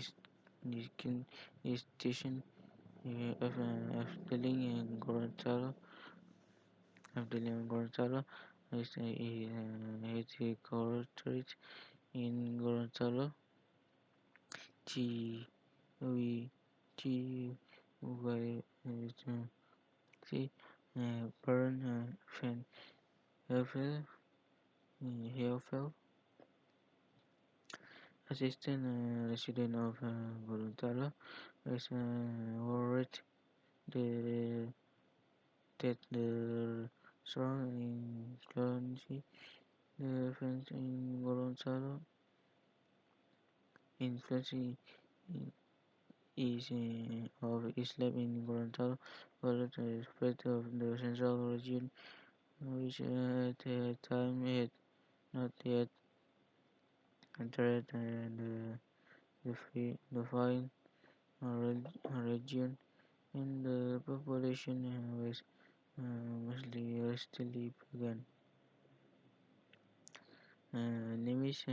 station of dealing in Gorontalo is headquartered in Gorontalo, G we G Y C Bern Van Heuvel Heuvel, assistant resident of Gorontalo, is worried the, that the strong influence the French in Gorontalo influence is of Islam in Gorontalo followed the spread of the central region, which at the time had not yet entered the fine region, and the population was mostly hastily began. Enemies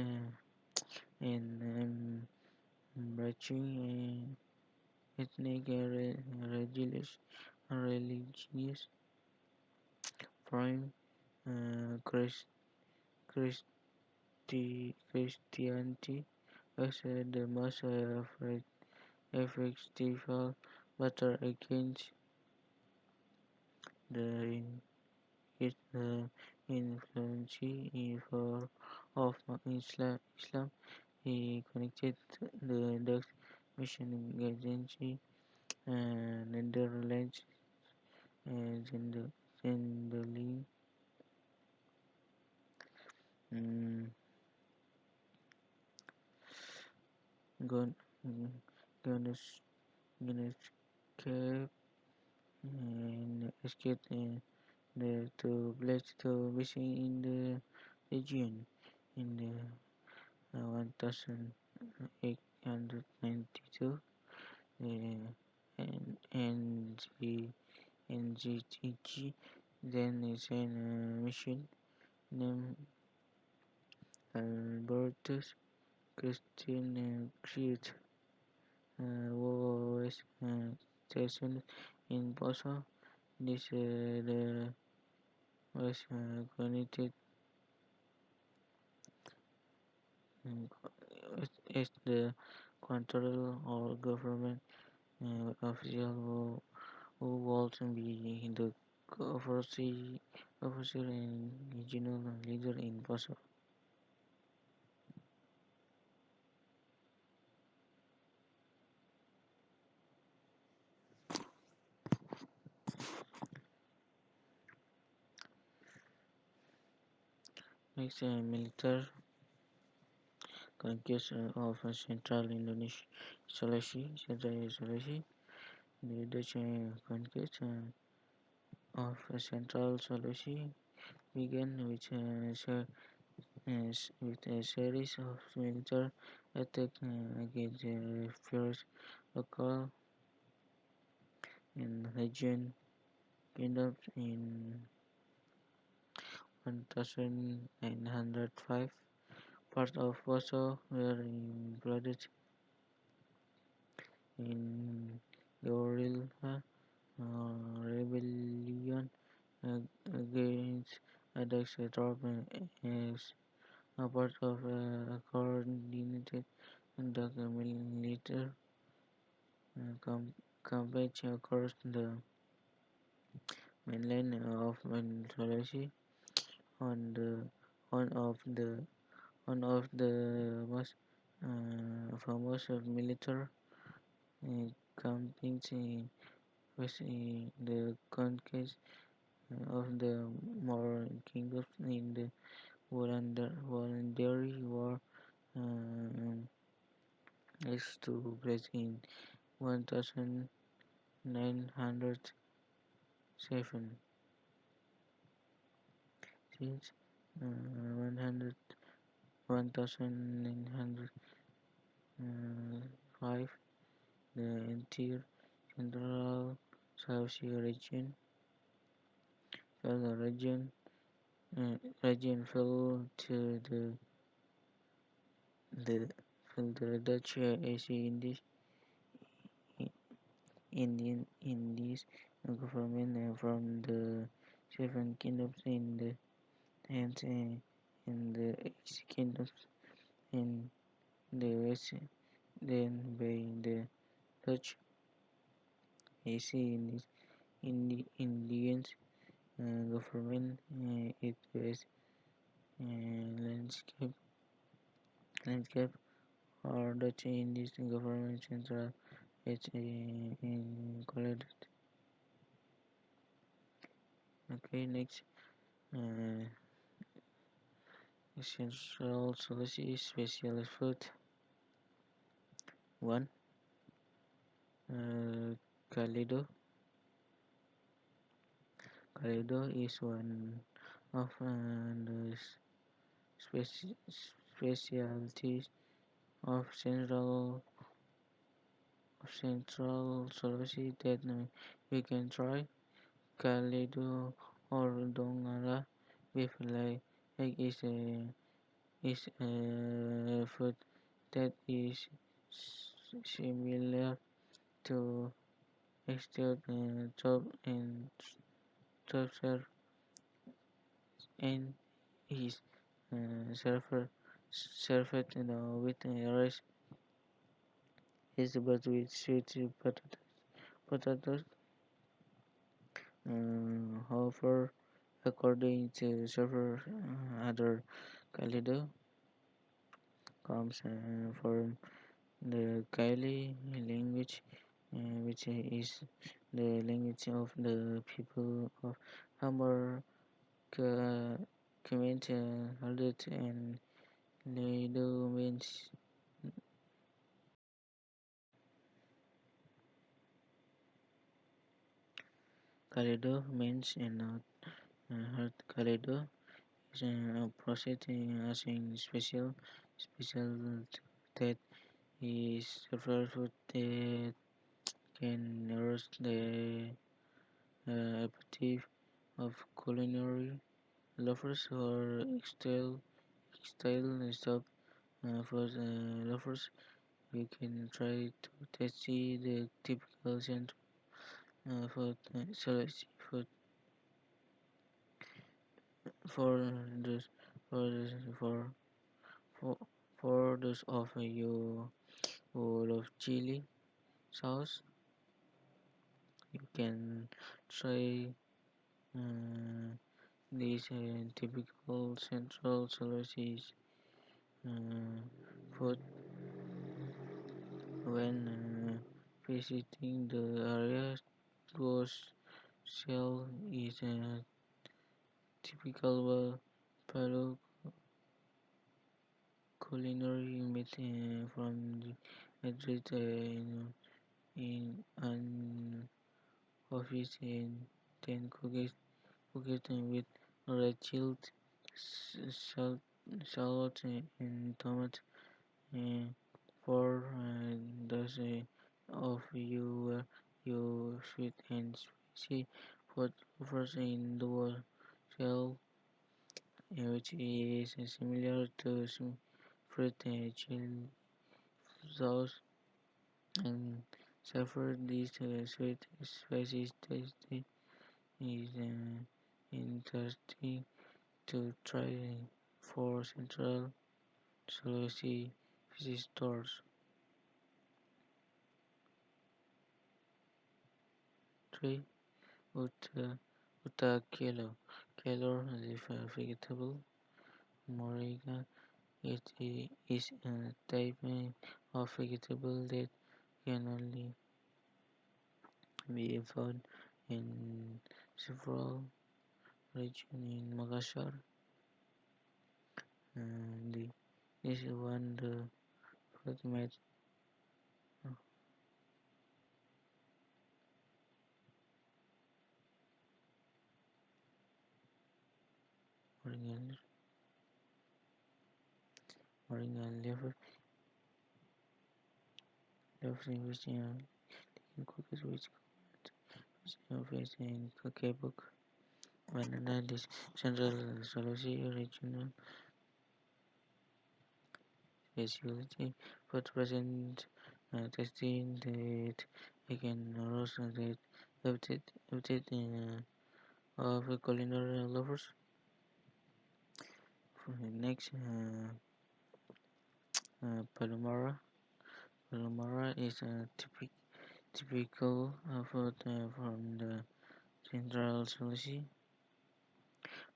and branching ethnic religious prime Christi- Christianity was the most effective battle against the influence of Islam. He connected the Dutch mission agency and Netherlands generally um, gone gonna gonna escape and escape the to blessed to missing in the region in the 1892 and the NGTG then is a mission named Albertus Christian Creed was stationed in Poso. This the was connected as the control or government official who would be the officer and regional leader in Poso. Next, military conquest of central Indonesia, Sulawesi. The Dutch conquest of central Sulawesi began with a series of military attacks against fierce local and region kingdoms in 1905. Part of Poso were included in guerrilla rebellion against Adax Troop as a part of a coordinated military campaign across the mainland of Sulawesi. On the one of the one of the most famous military campaigns was the conquest of the more kingdoms in the voluntary war um, is to place in 1907 since 100 1905 the entire central South region region fell to the Dutch East Indies government from the seven kingdoms in the hands in the East kingdoms in the West then by the Dutch East Indians government. It was landscape landscape or Dutch Indies government central it's included. Okay, next uh, central solution special food. One, Calido. Calido is one of the specialties of central solution that we can try. Calido or Dongala with like is a food that is similar to extra chop and structure and is served with rice is but with sweet potatoes. However, according to several other Kalido comes from the Kaili language, which is the language of the people of Hammer, Kemet, Haldet, and Lido means and not hard Kalido is a process as in special that is several food that can roast the appetite of culinary lovers or style stuff for lovers. You can try to test the typical central food food for those for for for for those of you who love chili sauce. You can try these typical central Sulawesi food when visiting the area. Ghost shell is a typical Palu culinary made from the Madrid in an office and then cooked with red chilled salt, salt and tomato. Uh, for those of you you sweet and spicy food lovers in the world shell, which is similar to some fruit chili sauce and suffer this sweet spicy taste is interesting to try for Central Sulawesi visitors. 3. Uta, Uta Kelo. Kelo is a vegetable. Moringa is a type of vegetable that can only be found in several. region in Makassar. This is one the food made moringa, moringa leaves in which cooked with fish and cookbook. Banana this Central Sulawesi regional specialty food present testing that again roast that update of culinary lovers. Next, Palomara. Palomara is a typical food from the Central Sulawesi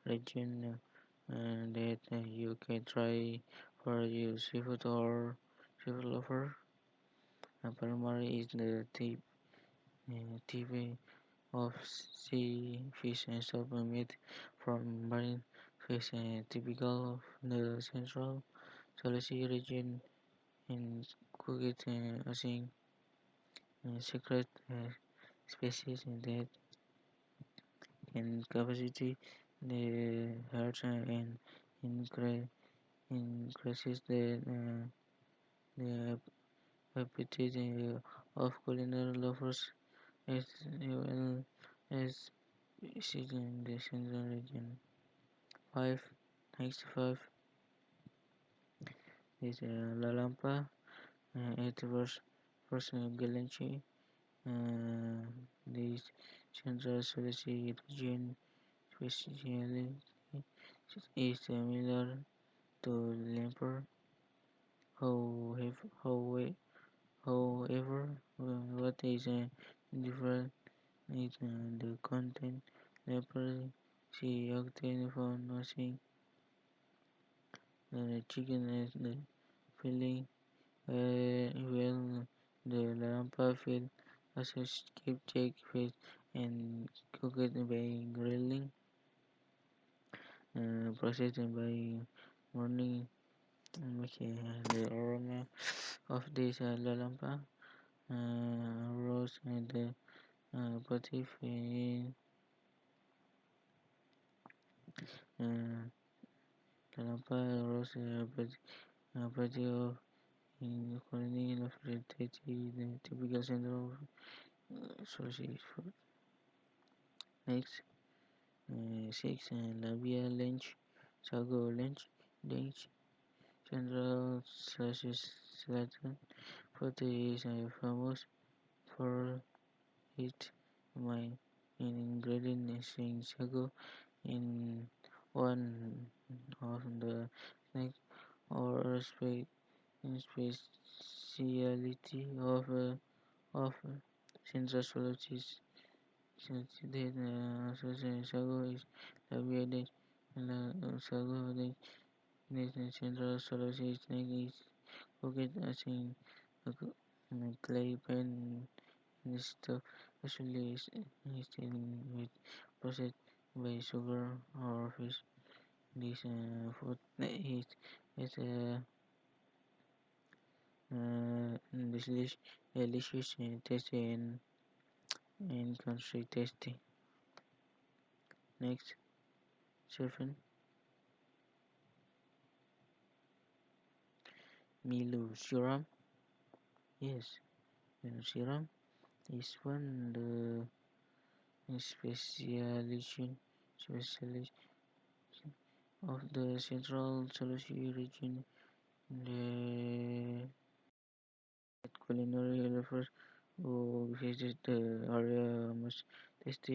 region that you can try for your seafood or seafood lover. Palomara is the tip of sea fish and soup made from marine fish typical of the Central Sulawesi region and cooked using secret species that can capacity the heart and incre- increases the appetite of culinary lovers as well as in the central region. 5. Next 5 is La Lampa, it was personal Galanchi. The Central Sulawesi region speciality is similar to Lamper. However, what is different is the content. Lamper she obtained from nothing the chicken as the filling well the lampa fill also skip check fish and cooked by grilling processed by morning okay, the aroma of this lalampa rose and the potif in lalampa rose potif of in colony of the typical center of sausage food. Next, 6 labia lunch, sago lunch, Central Latin food is famous for its main ingredient in sago in one of the snack or speciality of Central Sulawesi. Sago is labia lunch, sago lunch. This Central Sulawesi snack is cooked as in a clay pan and stuffed usually is with processed by sugar or fish. This food is delicious, tasty and country tasty. Next, 7. Milo Syrup. Yes, Milo Syrup is one the specialization of the Central Sulawesi region. The culinary lovers who visit the area must taste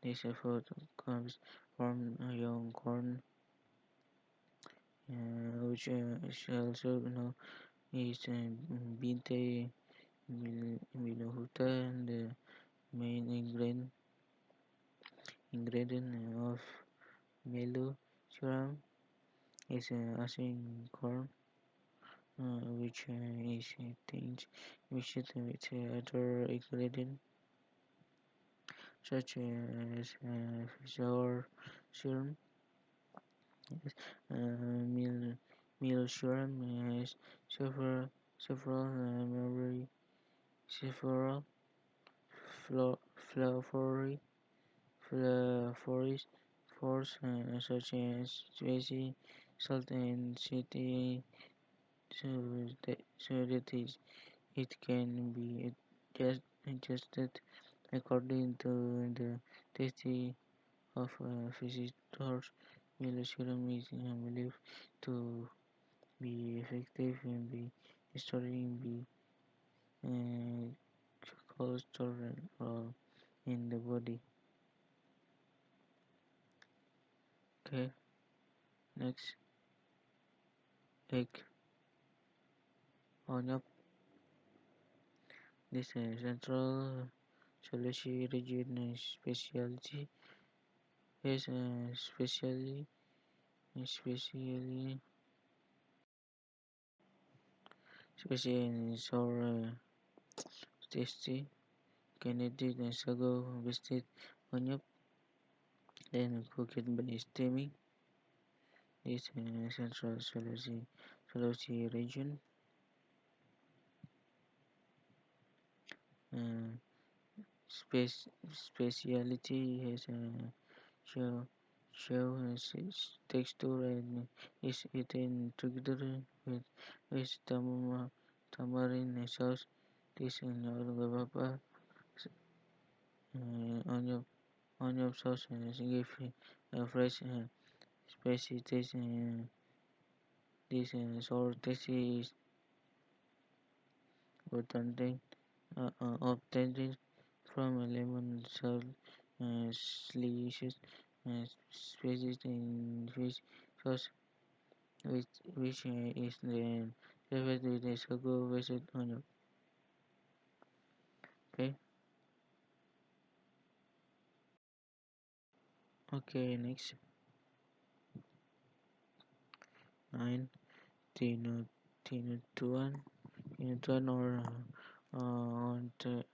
this food comes from young corn, which is also known as binte bilohuta, and the main ingredient of melo syrup is asing corn, which is things mixed with other ingredients such as flour, serum. Yes. Meal serum has several flavory flavors such as spicy, salt, and city, so that it can be adjusted according to the taste of visitors. Meal serum is believed to be effective in restoring uh, cholesterol in the body. Okay, next, egg onion. This central Sulawesi region specialty is especially especially in sour tasty Canadian and sago roasted onion, then cooked by steaming. This central Sulawesi region uh, speciality has a show texture and is eaten together with tamarind sauce. This onion sauce give a fresh spicy taste. This sour taste is obtained obtained from a lemon salt slices species in fish sauce, which is then flavored with a sago based onion. Okay, okay, next 9 tino tinutuan tinutuan or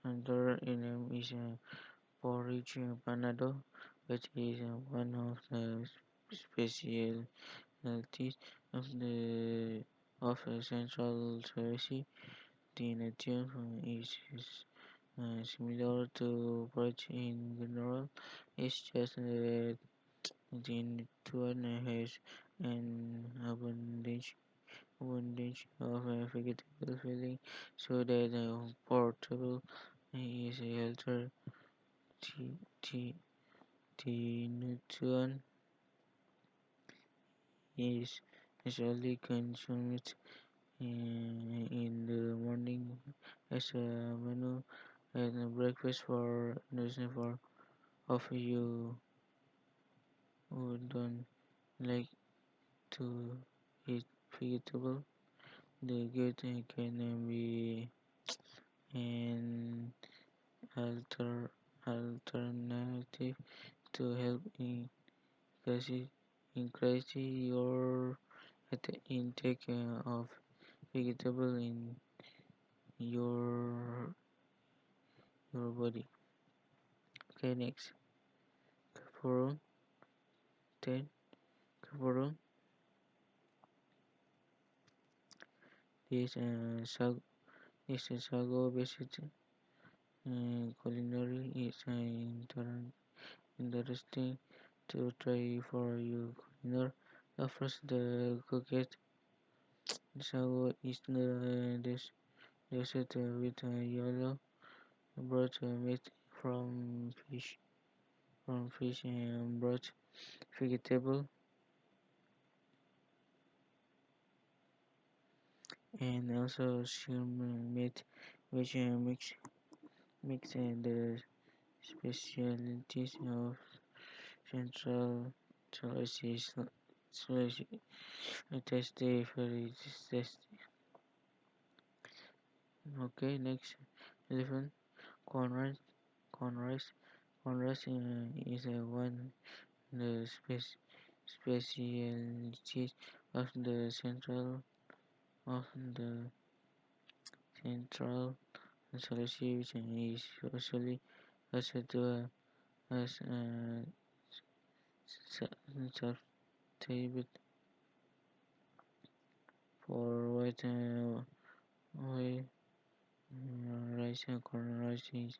under name is porridge panado, which is one of the specialties of the Central Sulawesi. The nature is similar to porridge in general. It's just that the tuan has an abundance of vegetable filling, so that portable is healthier. The, the, the nutrient is usually consumed in the morning as a menu and a breakfast for nursing for of you who don't like to eat vegetable. The good can be an alternative to help increase, increase your intake of vegetable in your body. Okay, next, Kaporum 10. Kaporum is a sago based culinary is interesting to try for you culinary. First, the cooked sago is dessert with yellow broth made from fish and broth vegetable and also shrimp meat, which mix the specialties of Central Sulawesi. Sulawesi tasty, very tasty. Okay, next 11 corn rice. Corn rice. Corn rice is one the specialties of the of the central Sulawesi, which is usually referred to as substitute for white rice. Corn rice is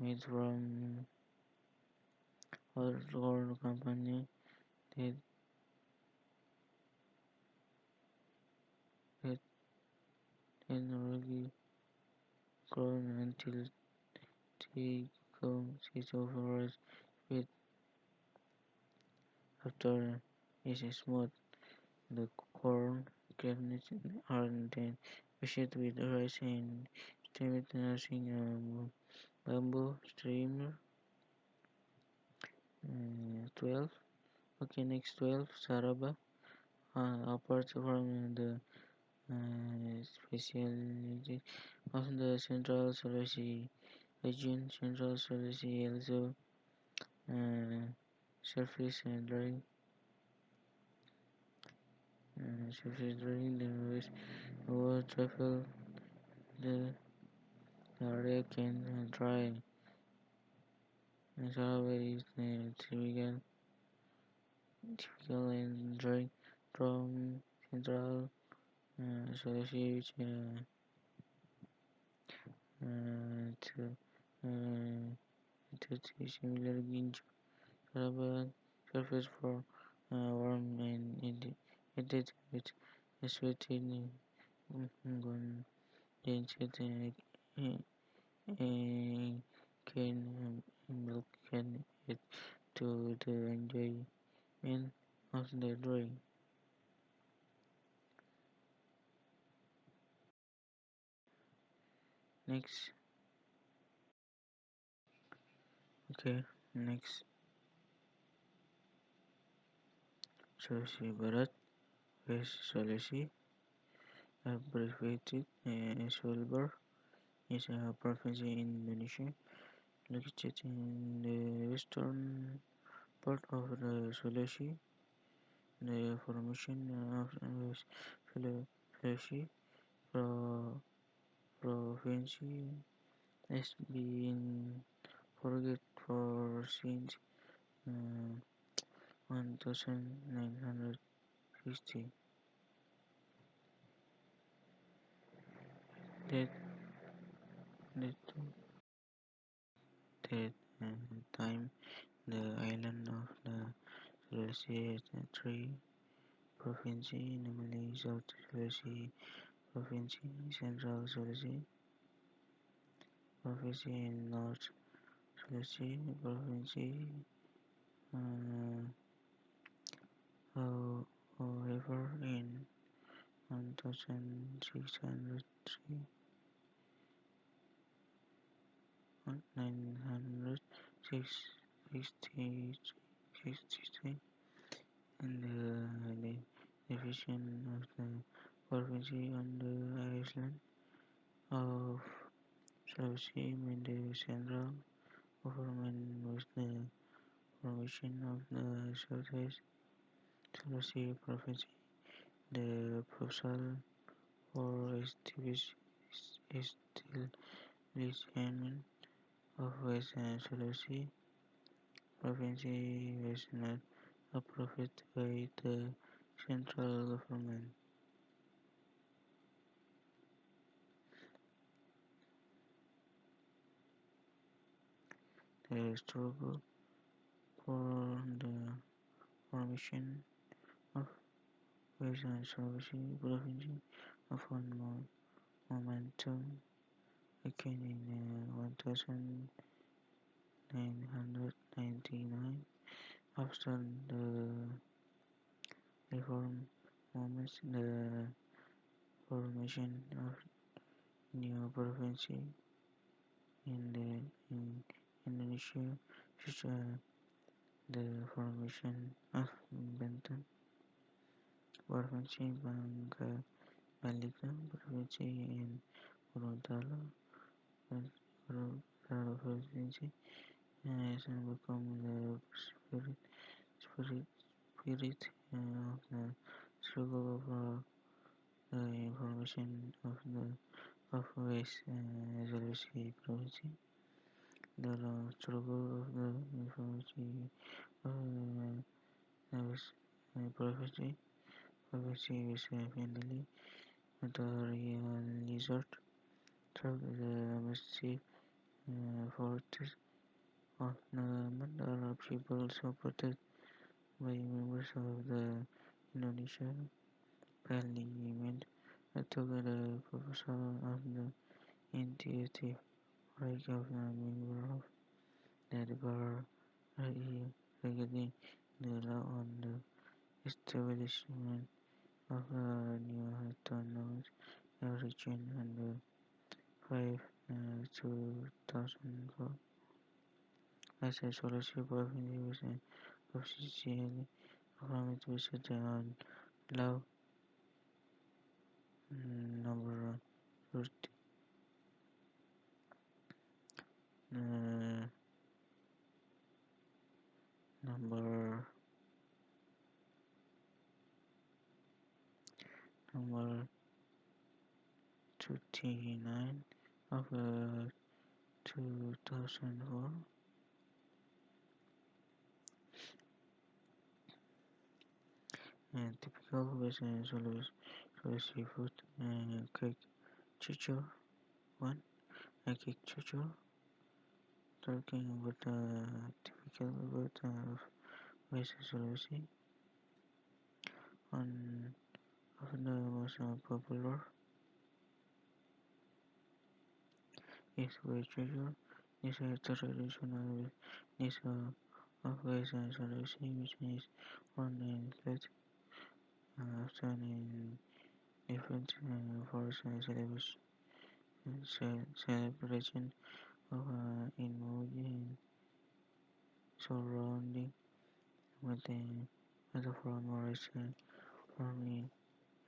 made from whole corn company that that really grown until they become seeds of rice with after is smooth. The corn kernels are then washed with rice and steamed using a bamboo steamer. 12. Okay, next 12. Saraba. Apart from the speciality of the Central Sulawesi region, Central Sulawesi also uh, surface drying surface drying the west over travel the area can dry. Saraba is typical and dry from Central Sulawesi which to to similar in Java surface for warm and edit with a sweating condensate can milk can add to the enjoyment of the drawing. Next, okay, next Sulawesi Barat, West Sulawesi, abbreviated Sulbar, is a province in Indonesia located in the western part of the Sulawesi. The formation of the Sulawesi province has been forget for since uh, 1960. That that time, the island of the Sulawesi has three provinces, namely South Sulawesi Province, Central Sulawesi Province, and North Sulawesi Province. Uh, However, in 1603, 963, and the division of the province on the island of Sulawesi made the central government was the formation of the Southwest Sulawesi province. The proposal for establishment of West Sulawesi province was not approved by the central government. The struggle for the formation of West Sulawesi province found more momentum again in 1999 after the reform movements. The formation of new province in Indonesia, such as the formation of Banten province, Bangka province, and Gorontalo province, has become the spirit of the struggle for the information of West Sulawesi province. The struggle of the information was privacy. Privacy is finally the real resort through the massive forests of the Mandara people supported by members of the Indonesian Parliament together proposal of the initiative right of a member of the bar regarding the law on the establishment of a new autonomous region under 5 2004 as a scholarship of individuals officially affirmed to set on law number 30, uh, number number 29 of 2004 and typical Western seafood cake chicho one a cake chicho talking about typical about Western Sulawesi one of the most popular is white chicho. This is the traditional dish of Western Sulawesi which is one in plate often in different for celebration of emoji surrounding with the from rice farming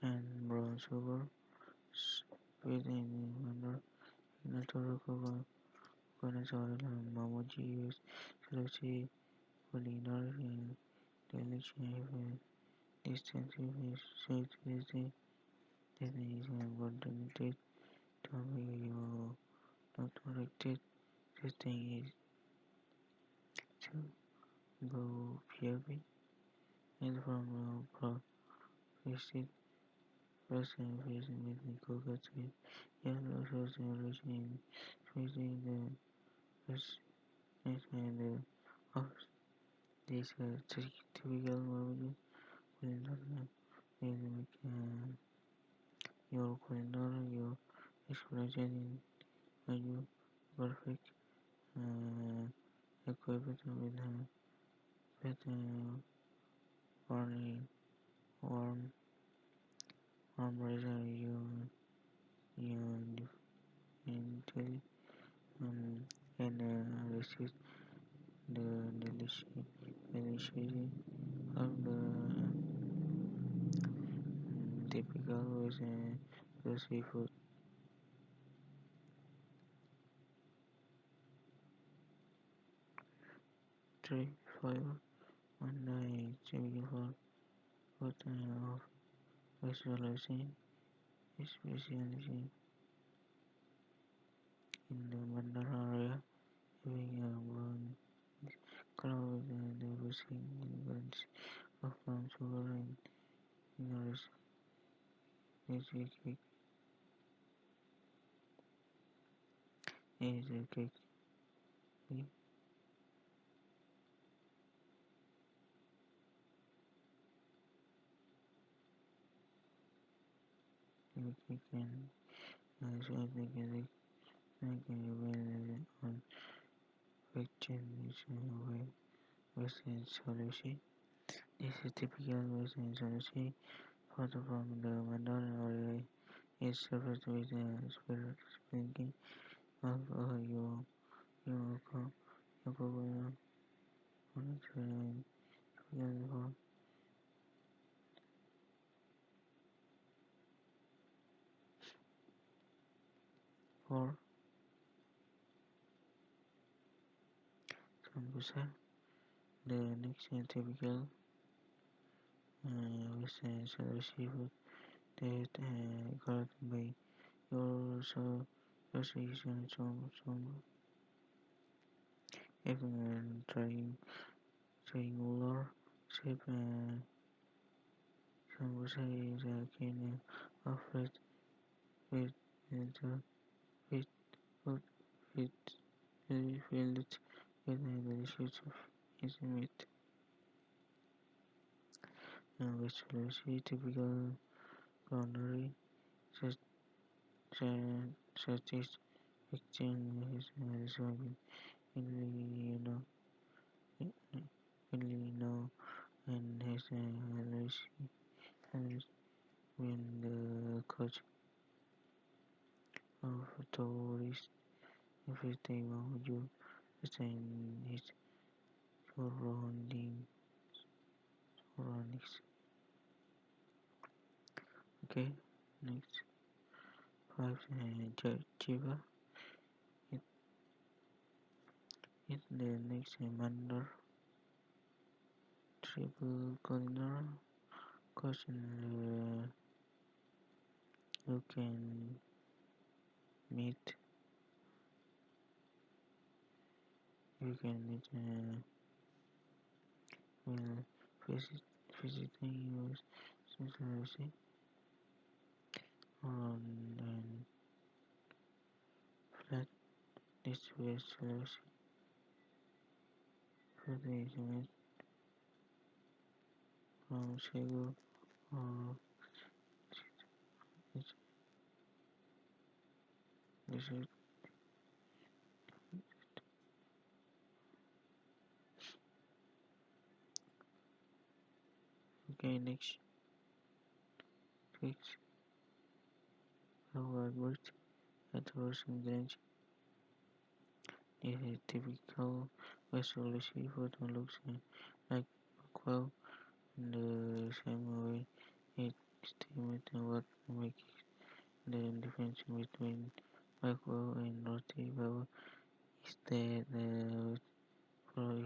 and brown sugar within under natural coconut oil and mamoji use selective culinary delicious distinctive sweet that is abundant to be not corrected testing is to go PRB and from professional person facing with the cocoa with yellow sauce and origin facing the first and of this typical movie culinary will make your culinary your exploration in menu perfect equipped with better warning warm razor you mentally and resist the delicious of the typical was the seafood 3 5 19 typical food of visualizing especially in the Mandara area having a brown color with the diversity ingredients of palm sugar and minerals cake is a cake cake and so I think I can avail on question is Western solution. This is typical Western solution photo from the Mandara area is served with a sprinkling of yoko monitoring for sambusa. The next typical Western seafood that called by your association some even triangular shape sambusa is a kind of bread with the with food with filled with a delicious easy meat. West Sulawesi typical culinary such as exchange is described in Filipino and has always been the culture of tourists every time you understand its surroundings. Okay, next five Chiva is the next reminder triple culinary question you can meet while visit, visiting your Sulawesi and flat this West Sulawesi food is made from sago or it's dessert. Okay, next fix our work at horse and range is a typical West Sulawesi food and looks like quail in the same way it estimates what makes the difference between quail and roti quail is that the flour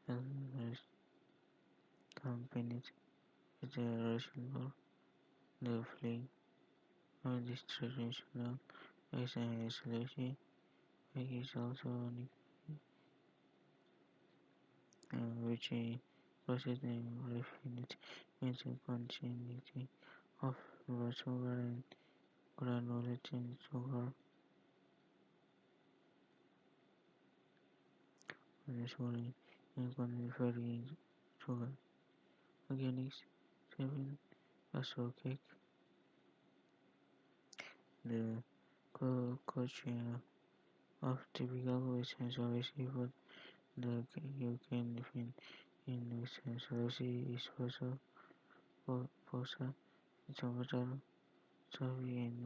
is accompanied with a rational the filling of this traditional is a solution which is also which process and refined means a quantity of sugar and granulated sugar sorry and quantified sugar. Organics 7 also cake the culture of typical Western Sulawesi food the you can find in Western Sulawesi is also posa, tomato, sawi and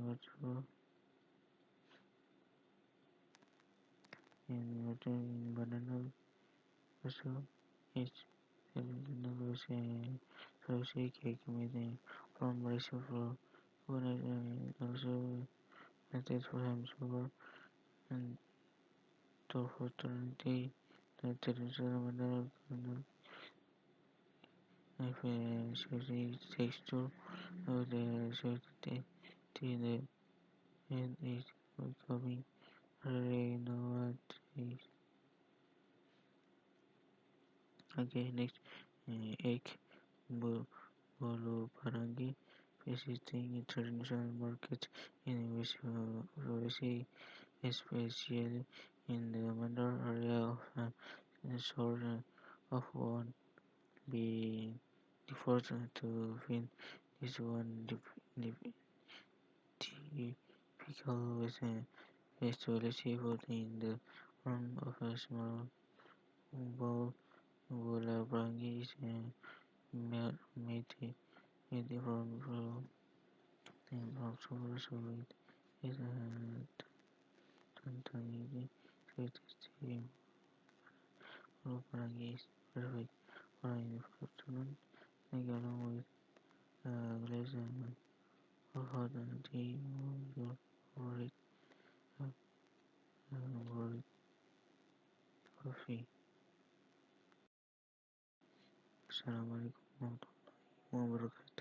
water in banana also is another Sulawesi cake made from rice flour, coconut and also added from sugar and tofu alternative the traditional banana have a sweet texture of the sweet tea the and is becoming rare nowadays. Okay, next egg bolu parangi visiting international market in Sulawesi, especially in the Mandar area of sort of one be default to find this one typical with a Sulawesi food in the form of a small bowl. Bola parangi is made from sugar, so it is a tiny sweet steam. Parangi is perfect for in the afternoon, like along with a glass of hot tea or your favorite, uh, favorite coffee. Assalamualaikum warahmatullahi wabarakatuh.